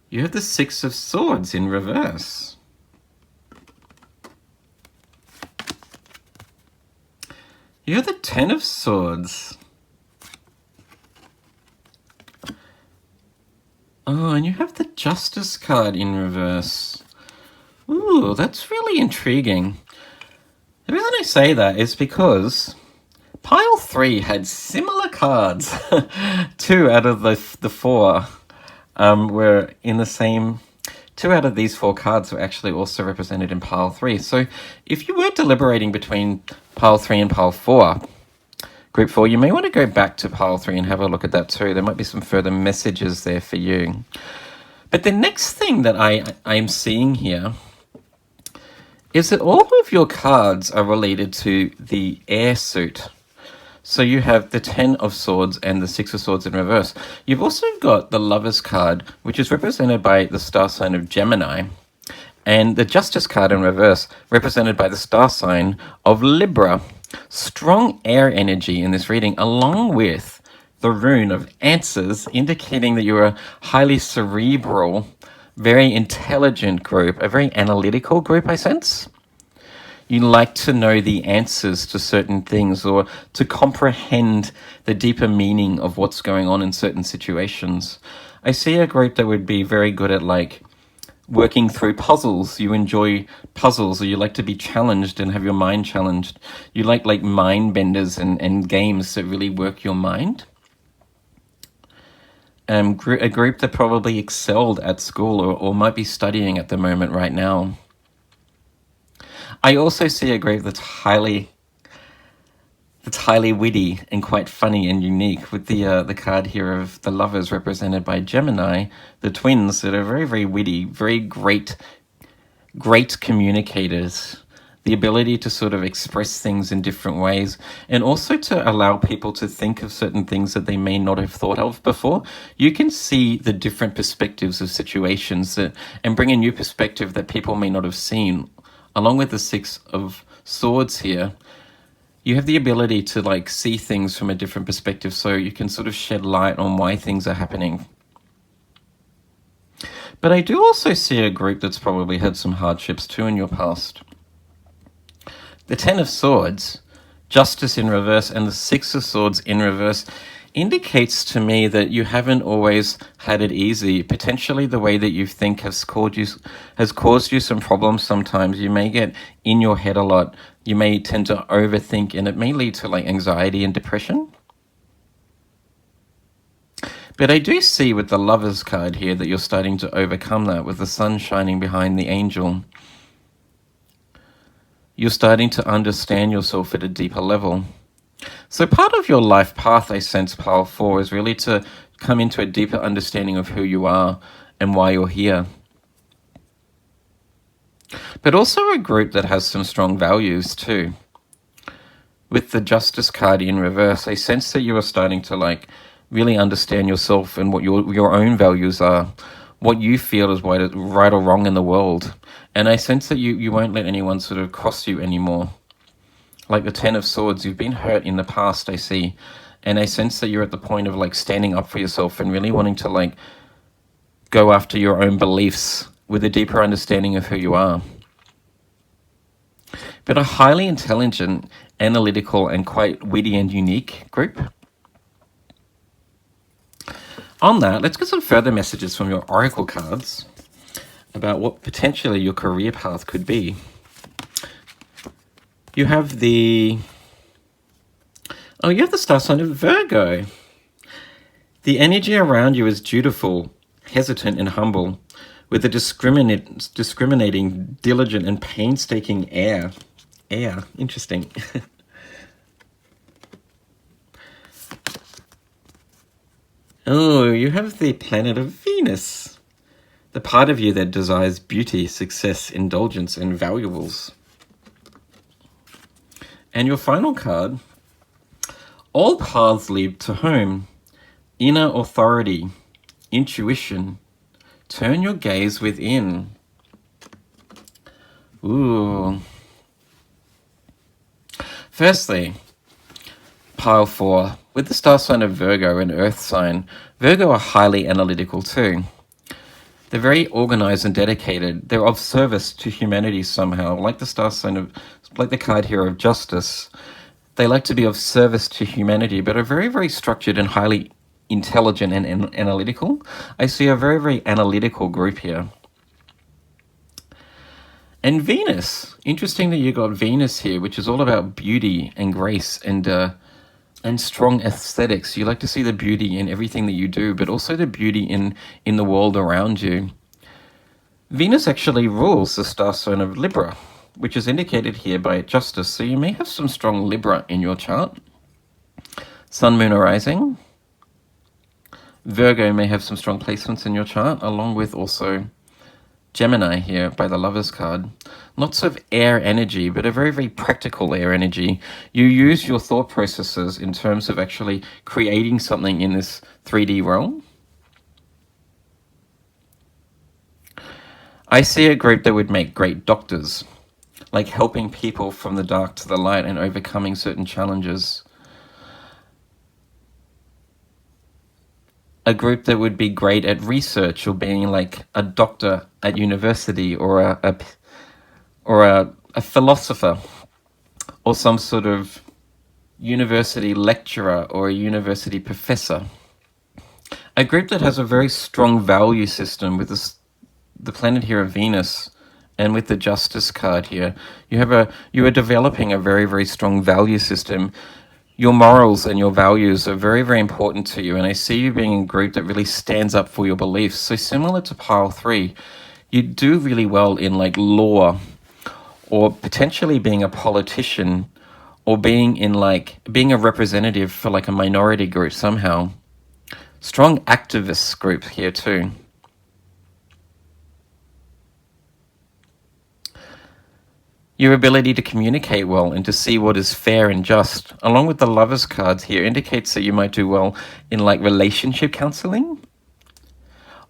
Speaker 1: You have the 6 of Swords in reverse. You have the 10 of Swords. Oh, and you have the Justice card in reverse. Ooh, that's really intriguing. The reason I say that is because pile 3 had similar cards. 2 out of the 4 were in the same... 2 out of these 4 cards were actually also represented in pile 3. So if you were deliberating between pile 3 and pile 4, group 4, you may want to go back to pile 3 and have a look at that too. There might be some further messages there for you. But the next thing that I'm seeing here is that all of your cards are related to the air suit. So you have the 10 of Swords and the 6 of Swords in reverse. You've also got the Lovers card, which is represented by the star sign of Gemini, and the Justice card in reverse, represented by the star sign of Libra. Strong air energy in this reading, along with the rune of Answers, indicating that you're a highly cerebral, very intelligent group, a very analytical group, I sense. You like to know the answers to certain things or to comprehend the deeper meaning of what's going on in certain situations. I see a group that would be very good at like working through puzzles. You enjoy puzzles, or you like to be challenged and have your mind challenged. You like mind benders and games that really work your mind. A group that probably excelled at school or might be studying at the moment right now. I also see a group that's highly that's highly witty and quite funny and unique, with the card here of the Lovers represented by Gemini, the twins that are very, very witty, very great communicators, the ability to sort of express things in different ways, and also to allow people to think of certain things that they may not have thought of before. You can see the different perspectives of situations and bring a new perspective that people may not have seen. Along with the Six of Swords here, you have the ability to like see things from a different perspective, so you can sort of shed light on why things are happening. But I do also see a group that's probably had some hardships too in your past. The Ten of Swords, Justice in reverse, and the Six of Swords in reverse indicates to me that you haven't always had it easy. Potentially the way that you think has caused you some problems sometimes. You may get in your head a lot. You may tend to overthink, and it may lead to like anxiety and depression. But I do see with the Lovers card here that you're starting to overcome that with the sun shining behind the angel. You're starting to understand yourself at a deeper level. So part of your life path, I sense, Pile 4, is really to come into a deeper understanding of who you are and why you're here. But also a group that has some strong values too. With the Justice card in reverse, I sense that you are starting to like really understand yourself and what your own values are, what you feel is right or wrong in the world. And I sense that you won't let anyone sort of cross you anymore. Like the Ten of Swords, you've been hurt in the past, I see. And I sense that you're at the point of like standing up for yourself and really wanting to like go after your own beliefs with a deeper understanding of who you are. But a highly intelligent, analytical, and quite witty and unique group. On that, let's get some further messages from your oracle cards about what potentially your career path could be. You have the star sign of Virgo. The energy around you is dutiful, hesitant, and humble, with a discriminating, diligent, and painstaking air. Interesting. Oh, you have the planet of Venus, the part of you that desires beauty, success, indulgence, and valuables. And your final card, all paths lead to home, inner authority, intuition, turn your gaze within. Ooh. Firstly, Pile 4, with the star sign of Virgo and earth sign, Virgo are highly analytical too. They're very organized and dedicated. They're of service to humanity somehow, like the star sign of, like the card here of Justice. They like to be of service to humanity, but are very, very structured and highly intelligent and analytical. I see a very, very analytical group here. And Venus, interesting that you got Venus here, which is all about beauty and grace and strong aesthetics. You like to see the beauty in everything that you do, but also the beauty in the world around you. Venus actually rules the star sign of Libra, which is indicated here by Justice. So you may have some strong Libra in your chart. Sun, Moon, or Rising. Virgo may have some strong placements in your chart, along with also Gemini here by the Lovers card. Lots of air energy, but a very, very practical air energy. You use your thought processes in terms of actually creating something in this 3D realm. I see a group that would make great doctors, like helping people from the dark to the light and overcoming certain challenges. A group that would be great at research or being like a doctor at university or a philosopher or some sort of university lecturer or a university professor. A group that has a very strong value system with the planet here of Venus and with the Justice card here. You are developing a very, very strong value system. Your morals and your values are very, very important to you, and I see you being a group that really stands up for your beliefs. So similar to Pile 3, you do really well in like law or potentially being a politician or being a representative for like a minority group somehow. Strong activist group here too. Your ability to communicate well and to see what is fair and just, along with the Lovers cards here, indicates that you might do well in like relationship counseling,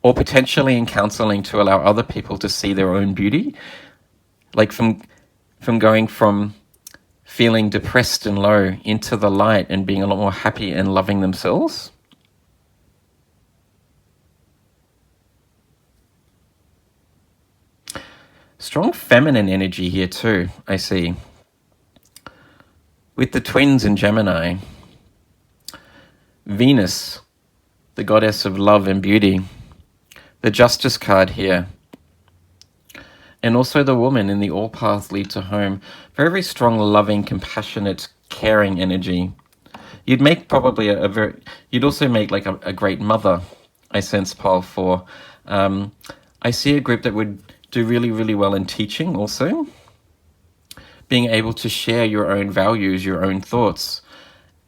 Speaker 1: or potentially in counseling to allow other people to see their own beauty, like from going from feeling depressed and low into the light and being a lot more happy and loving themselves. Strong feminine energy here too, I see. With the twins in Gemini, Venus, the goddess of love and beauty, the Justice card here, and also the woman in the All Paths Lead to Home. Very, very strong, loving, compassionate, caring energy. You'd make probably you'd also make like a great mother, I sense, Pile 4. I see a group that would do really, really well in teaching also. Being able to share your own values, your own thoughts,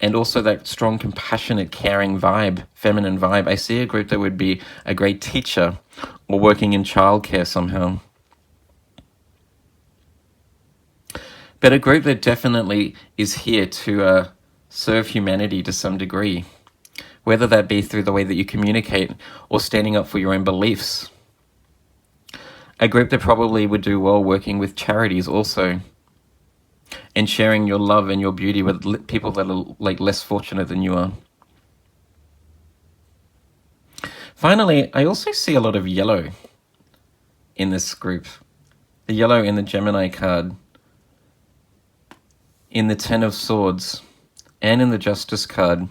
Speaker 1: and also that strong, compassionate, caring vibe, feminine vibe. I see a group that would be a great teacher or working in childcare somehow. But a group that definitely is here to serve humanity to some degree, whether that be through the way that you communicate or standing up for your own beliefs. A group that probably would do well working with charities also, and sharing your love and your beauty with people that are like less fortunate than you are. Finally, I also see a lot of yellow in this group. The yellow in the Gemini card, in the Ten of Swords, and in the Justice card.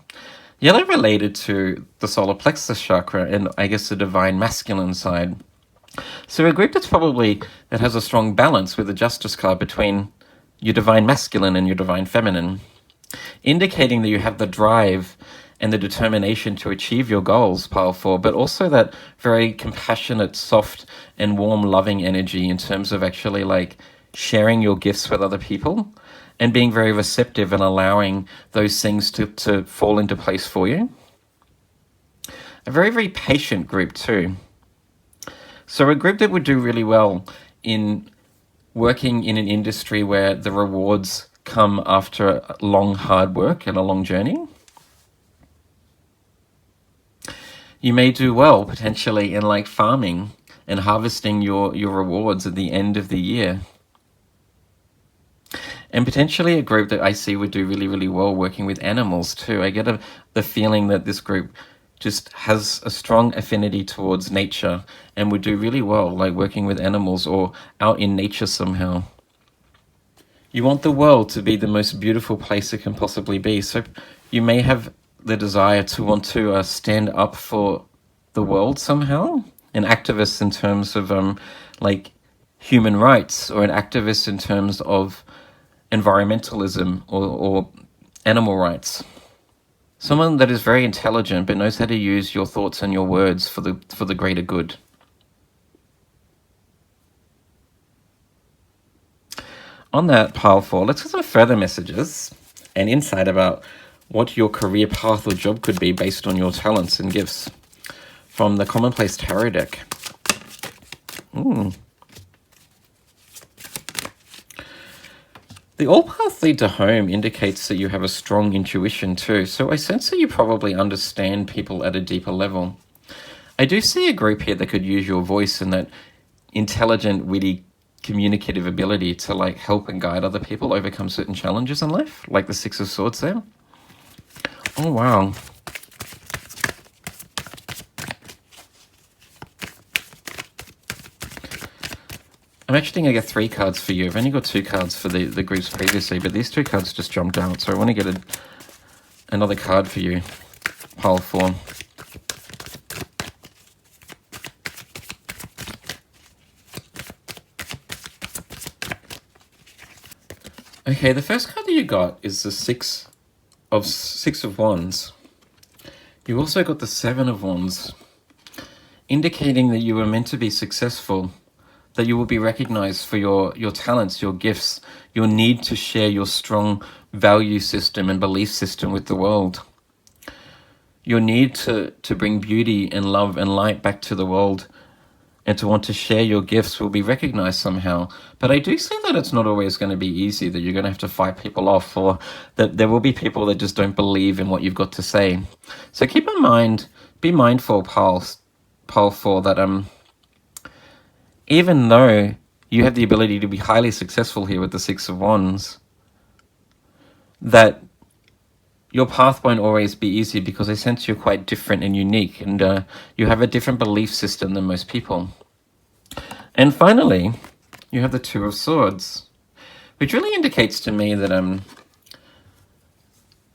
Speaker 1: Yellow related to the solar plexus chakra and I guess the divine masculine side. So a group that has a strong balance with the Justice card between your divine masculine and your divine feminine, indicating that you have the drive and the determination to achieve your goals, Pile 4, but also that very compassionate, soft, and warm, loving energy in terms of actually like sharing your gifts with other people and being very receptive and allowing those things to fall into place for you. A very, very patient group too. So a group that would do really well in working in an industry where the rewards come after long, hard work and a long journey. You may do well potentially in like farming and harvesting your rewards at the end of the year. And potentially a group that I see would do really, really well working with animals too. I get the feeling that this group just has a strong affinity towards nature and would do really well like working with animals or out in nature somehow. You want the world to be the most beautiful place it can possibly be. So you may have the desire to want to stand up for the world somehow. An activist in terms of like human rights, or an activist in terms of environmentalism or animal rights. Someone that is very intelligent but knows how to use your thoughts and your words for the greater good. On that, Pile 4, let's get some further messages and insight about what your career path or job could be based on your talents and gifts from the Commonplace Tarot deck. The All Paths Lead to Home indicates that you have a strong intuition too, so I sense that you probably understand people at a deeper level. I do see a group here that could use your voice and that intelligent, witty, communicative ability to like help and guide other people overcome certain challenges in life, like the Six of Swords there. Oh, wow. I'm actually going to get 3 cards for you. I've only got 2 cards for the groups previously, but these 2 cards just jumped out, so I want to get another card for you, Pile 4. Okay, the first card that you got is the Six of Wands. You also got the Seven of Wands, indicating that you were meant to be successful, that you will be recognized for your talents, your gifts, your need to share your strong value system and belief system with the world. Your need to bring beauty and love and light back to the world and to want to share your gifts will be recognized somehow. But I do see that it's not always going to be easy, that you're going to have to fight people off, or that there will be people that just don't believe in what you've got to say. So keep in mind, be mindful, Pile 4, that even though you have the ability to be highly successful here with the Six of Wands, that your path won't always be easy, because I sense you're quite different and unique, and you have a different belief system than most people. And finally, you have the Two of Swords, which really indicates to me that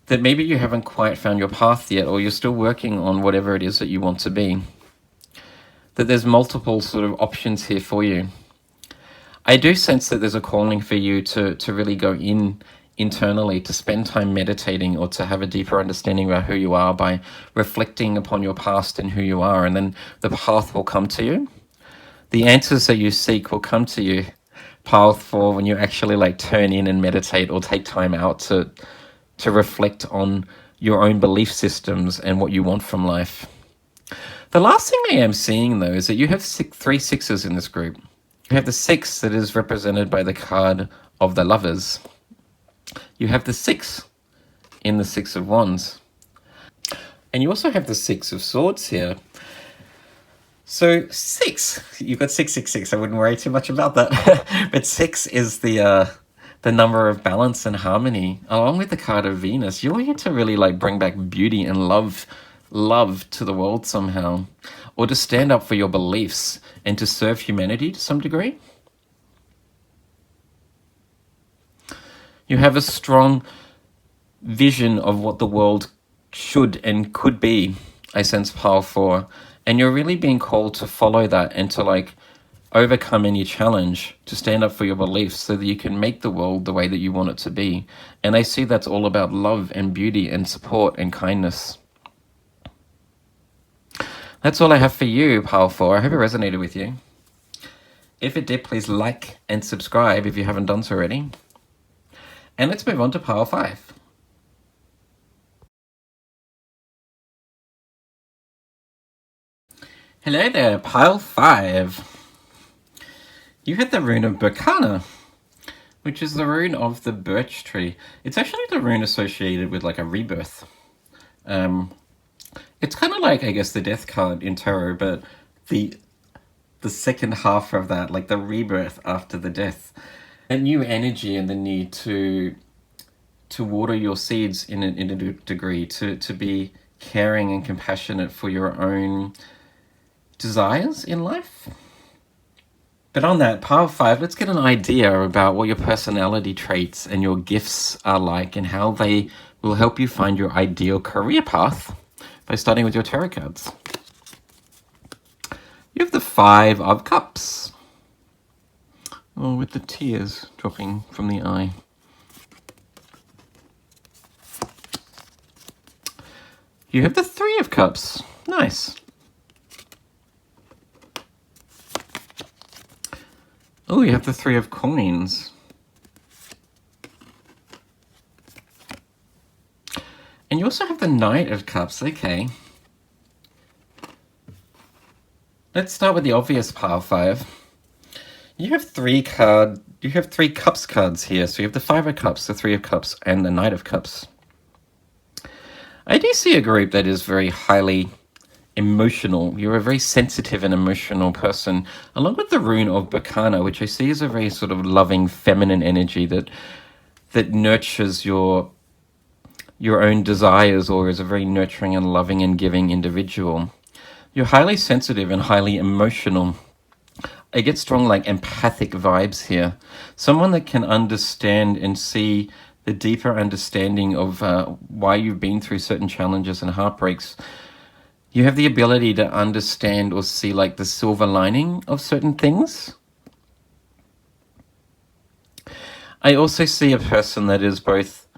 Speaker 1: that maybe you haven't quite found your path yet, or you're still working on whatever it is that you want to be. That there's multiple sort of options here for you. I do sense that there's a calling for you to really go internally, to spend time meditating, or to have a deeper understanding about who you are by reflecting upon your past and who you are, and then the path will come to you. The answers that you seek will come to you, Pile 4, when you actually turn in and meditate, or take time out to reflect on your own belief systems and what you want from life. The last thing I am seeing, though, is that you have 3 sixes in this group. You have the 6 that is represented by the card of the Lovers. You have the 6 in the Six of Wands. And you also have the Six of Swords here. So 6, you've got 666. I wouldn't worry too much about that. But 6 is the number of balance and harmony, along with the card of Venus. You're here to really bring back beauty and love to the world somehow, or to stand up for your beliefs and to serve humanity to some degree. You have a strong vision of what the world should and could be, I sense, Pile 4. And you're really being called to follow that and to overcome any challenge, to stand up for your beliefs so that you can make the world the way that you want it to be. And I see that's all about love and beauty and support and kindness. That's all I have for you, Pile 4. I hope it resonated with you. If it did, please like and subscribe if you haven't done so already. And let's move on to Pile 5. Hello there, Pile 5. You had the rune of Berkana, which is the rune of the birch tree. It's actually the rune associated with a rebirth. It's kind of I guess, the death card in tarot, but the second half of that, the rebirth after the death. A new energy and the need to water your seeds in a degree, to be caring and compassionate for your own desires in life. But on that, Pile 5, let's get an idea about what your personality traits and your gifts are like, and how they will help you find your ideal career path by starting with your tarot cards. You have the 5 of Cups. Oh, with the tears dropping from the eye. You have the 3 of Cups. Nice. Oh, you have the 3 of Coins. And you also have the Knight of Cups. Okay. Let's start with the obvious, Pile 5. You have 3 Cups cards here. So you have the 5 of Cups, the 3 of Cups, and the Knight of Cups. I do see a group that is very highly emotional. You're a very sensitive and emotional person, along with the rune of Berkana, which I see as a very sort of loving feminine energy that nurtures your own desires, or is a very nurturing and loving and giving individual. You're highly sensitive and highly emotional. I get strong empathic vibes here. Someone that can understand and see the deeper understanding of why you've been through certain challenges and heartbreaks. You have the ability to understand or see the silver lining of certain things. I also see a person that is both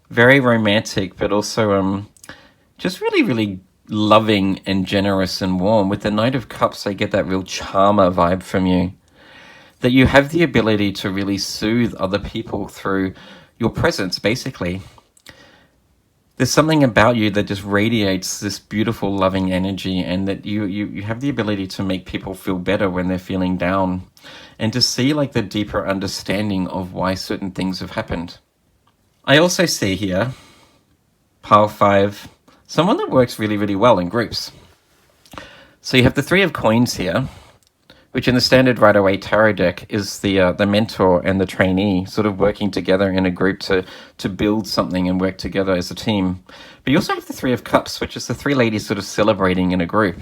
Speaker 1: very romantic, but also just really, really loving and generous and warm. With the Knight of Cups, I get that real charmer vibe from you. That you have the ability to really soothe other people through your presence, basically. There's something about you that just radiates this beautiful, loving energy, and that you have the ability to make people feel better when they're feeling down, and to see like the deeper understanding of why certain things have happened. I also see here, pile 5, someone that works really, really well in groups. So you have the 3 of coins here, which in the standard Rider-Waite tarot deck is the mentor and the trainee sort of working together in a group to build something and work together as a team. But you also have the 3 of Cups, which is the 3 ladies sort of celebrating in a group.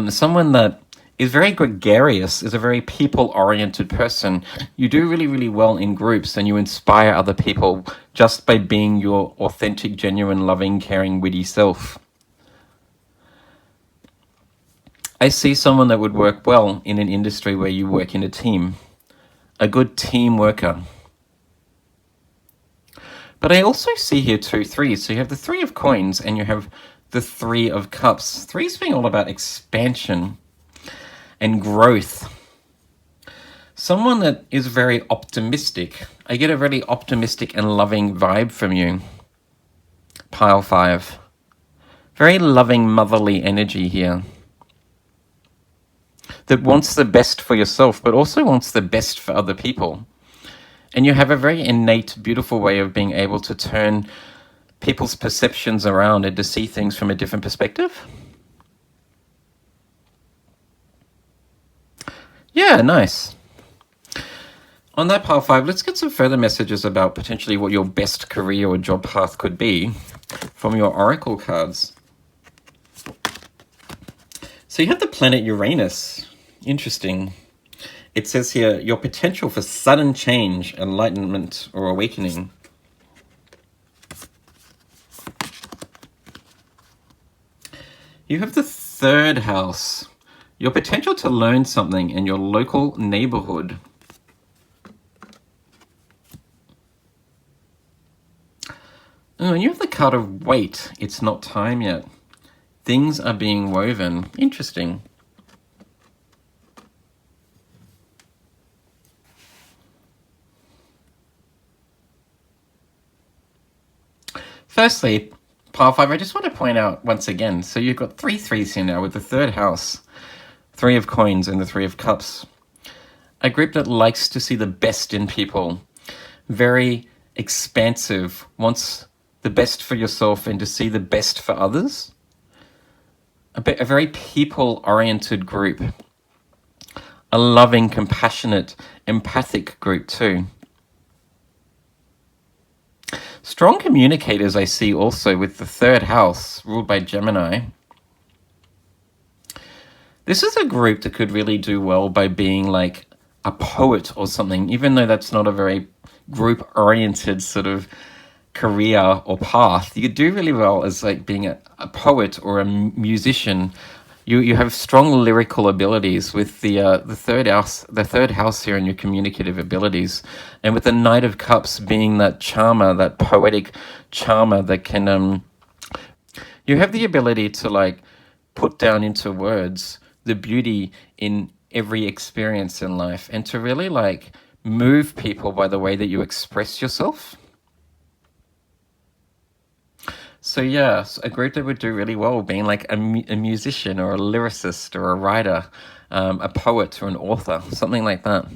Speaker 1: Someone that is very gregarious, is a very people-oriented person. You do really, really well in groups, and you inspire other people just by being your authentic, genuine, loving, caring, witty self. I see someone that would work well in an industry where you work in a team, a good team worker. But I also see here 2 3s. So you have the 3 of coins and you have the 3 of cups. 3s being all about expansion and growth. Someone that is very optimistic. I get a really optimistic and loving vibe from you. Pile 5. Very loving, motherly energy here. That wants the best for yourself, but also wants the best for other people. And you have a very innate, beautiful way of being able to turn people's perceptions around and to see things from a different perspective. Yeah, nice. On that pile 5, let's get some further messages about potentially what your best career or job path could be from your oracle cards. So you have the planet Uranus. Interesting. It says here, your potential for sudden change, enlightenment, or awakening. You have the 3rd house. Your potential to learn something in your local neighborhood. Oh, and you have the card of wait. It's not time yet. Things are being woven. Interesting. Firstly, pile 5, I just want to point out once again, so you've got 3 3s here now with the 3rd house, 3 of coins and the 3 of cups. A group that likes to see the best in people, very expansive, wants the best for yourself and to see the best for others. A very people-oriented group. A loving, compassionate, empathic group too. Strong communicators I see also with the 3rd house, ruled by Gemini. This is a group that could really do well by being like a poet or something, even though that's not a very group-oriented sort of career or path. You do really well as like being a poet or a musician. You have strong lyrical abilities with the 3rd house here in your communicative abilities, and with the Knight of Cups being that charmer, that poetic charmer that can you have the ability to like put down into words the beauty in every experience in life, and to really like move people by the way that you express yourself. So yeah, a group that would do really well being like a musician or a lyricist or a writer, a poet or an author, something like that.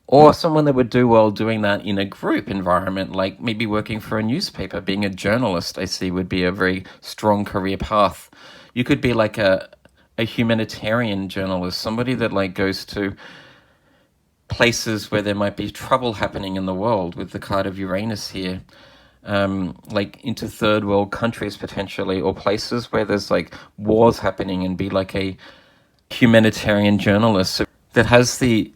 Speaker 1: Or someone that would do well doing that in a group environment, like maybe working for a newspaper, being a journalist, I see would be a very strong career path. You could be like a humanitarian journalist, somebody that like goes to places where there might be trouble happening in the world with the card of Uranus here. Like into third world countries potentially, or places where there's like wars happening, and be like a humanitarian journalist that has the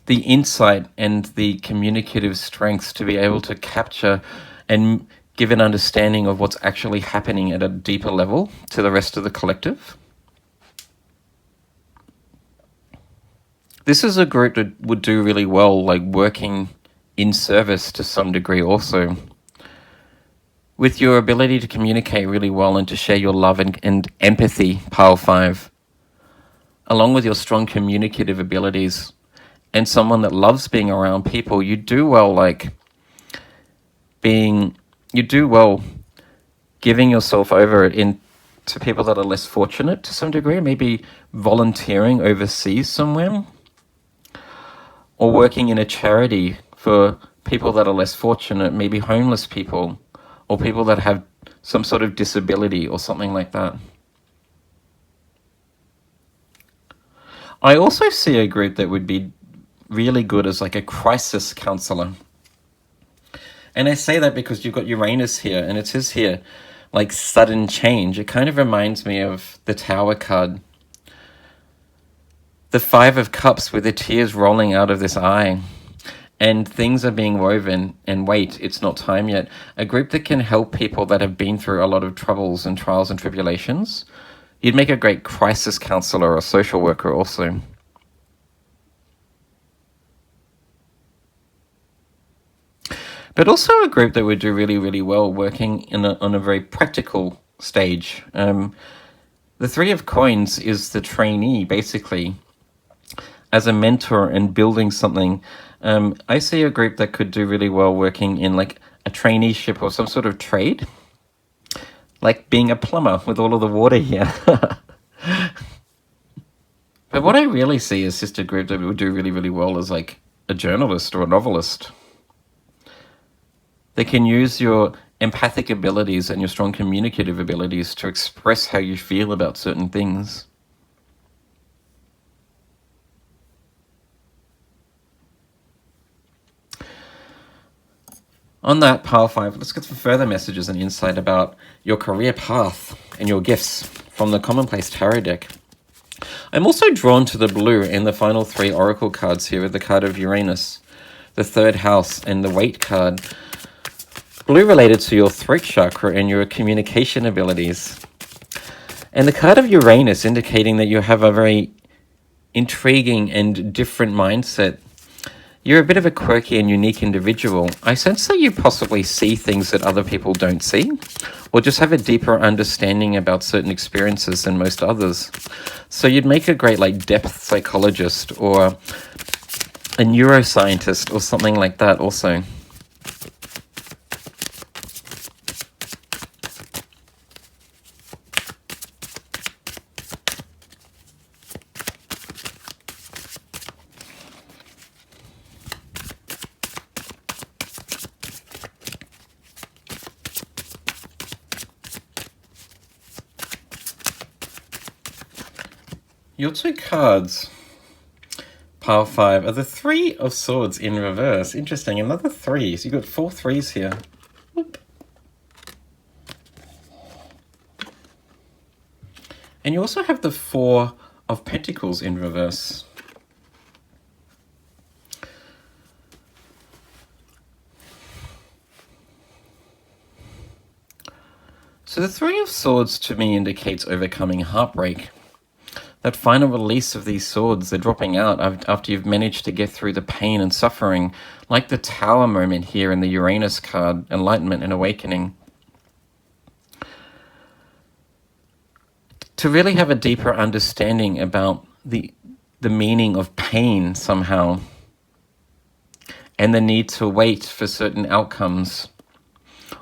Speaker 1: insight and the communicative strengths to be able to capture and give an understanding of what's actually happening at a deeper level to the rest of the collective. This is a group that would do really well, like working in service to some degree also. With your ability to communicate really well and to share your love and empathy, pile 5, along with your strong communicative abilities and someone that loves being around people, you do well giving yourself over to people that are less fortunate to some degree, maybe volunteering overseas somewhere, or working in a charity for people that are less fortunate, maybe homeless people, or people that have some sort of disability or something like that. I also see a group that would be really good as like a crisis counselor. And I say that because you've got Uranus here, and it says here, like sudden change. It kind of reminds me of the Tower card. The Five of Cups with the tears rolling out of this eye. And things are being woven, and wait, it's not time yet. A group that can help people that have been through a lot of troubles and trials and tribulations. You'd make a great crisis counselor or social worker also. But also a group that would do really, really well working on a very practical stage. The Three of Coins is the trainee, basically, as a mentor and building something. I see a group that could do really well working in like a traineeship or some sort of trade, like being a plumber with all of the water here. But what I really see is just a group that would do really, really well as like a journalist or a novelist. They can use your empathic abilities and your strong communicative abilities to express how you feel about certain things. On that, pile 5, let's get some further messages and insight about your career path and your gifts from the Commonplace Tarot deck. I'm also drawn to the blue in the final 3 oracle cards here with the card of Uranus, the 3rd house, and the weight card. Blue related to your throat chakra and your communication abilities. And the card of Uranus indicating that you have a very intriguing and different mindset. You're a bit of a quirky and unique individual. I sense that you possibly see things that other people don't see, or just have a deeper understanding about certain experiences than most others. So you'd make a great like depth psychologist or a neuroscientist or something like that also. Your 2 cards, pile 5, are the 3 of Swords in reverse. Interesting, another 3. So you've got 4 3s here. Whoop. And you also have the 4 of Pentacles in reverse. So the 3 of Swords to me indicates overcoming heartbreak. That final release of these swords, they're dropping out after you've managed to get through the pain and suffering, like the Tower moment here in the Uranus card, enlightenment and awakening. To really have a deeper understanding about the meaning of pain somehow, and the need to wait for certain outcomes,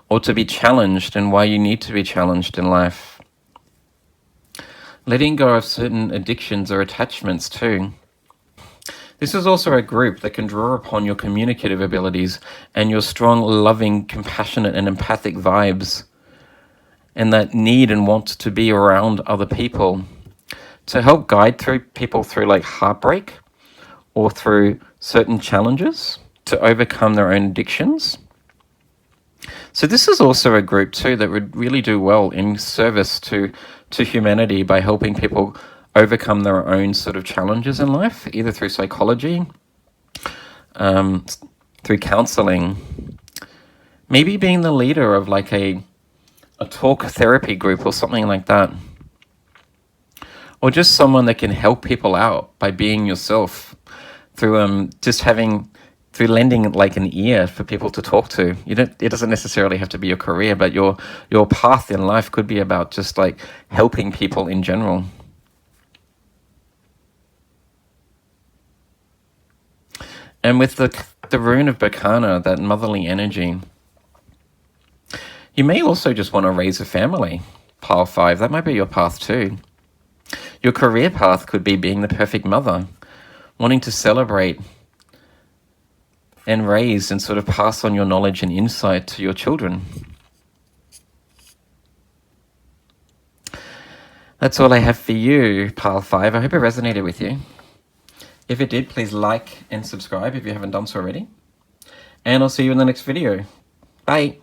Speaker 1: or to be challenged and why you need to be challenged in life. Letting go of certain addictions or attachments too. This is also a group that can draw upon your communicative abilities and your strong, loving, compassionate and empathic vibes, and that need and want to be around other people to help guide people through like heartbreak or through certain challenges to overcome their own addictions. So this is also a group too that would really do well in service to humanity by helping people overcome their own sort of challenges in life, either through psychology, through counseling, maybe being the leader of like a talk therapy group or something like that. Or just someone that can help people out by being yourself through through lending like an ear for people to talk to. It doesn't necessarily have to be your career, but your path in life could be about just like helping people in general. And with the rune of Bacana, that motherly energy, you may also just want to raise a family. Pile 5, that might be your path too. Your career path could be being the perfect mother, wanting to celebrate and raise and sort of pass on your knowledge and insight to your children. That's all I have for you, Pile 5. I hope it resonated with you. If it did, please like and subscribe if you haven't done so already. And I'll see you in the next video. Bye.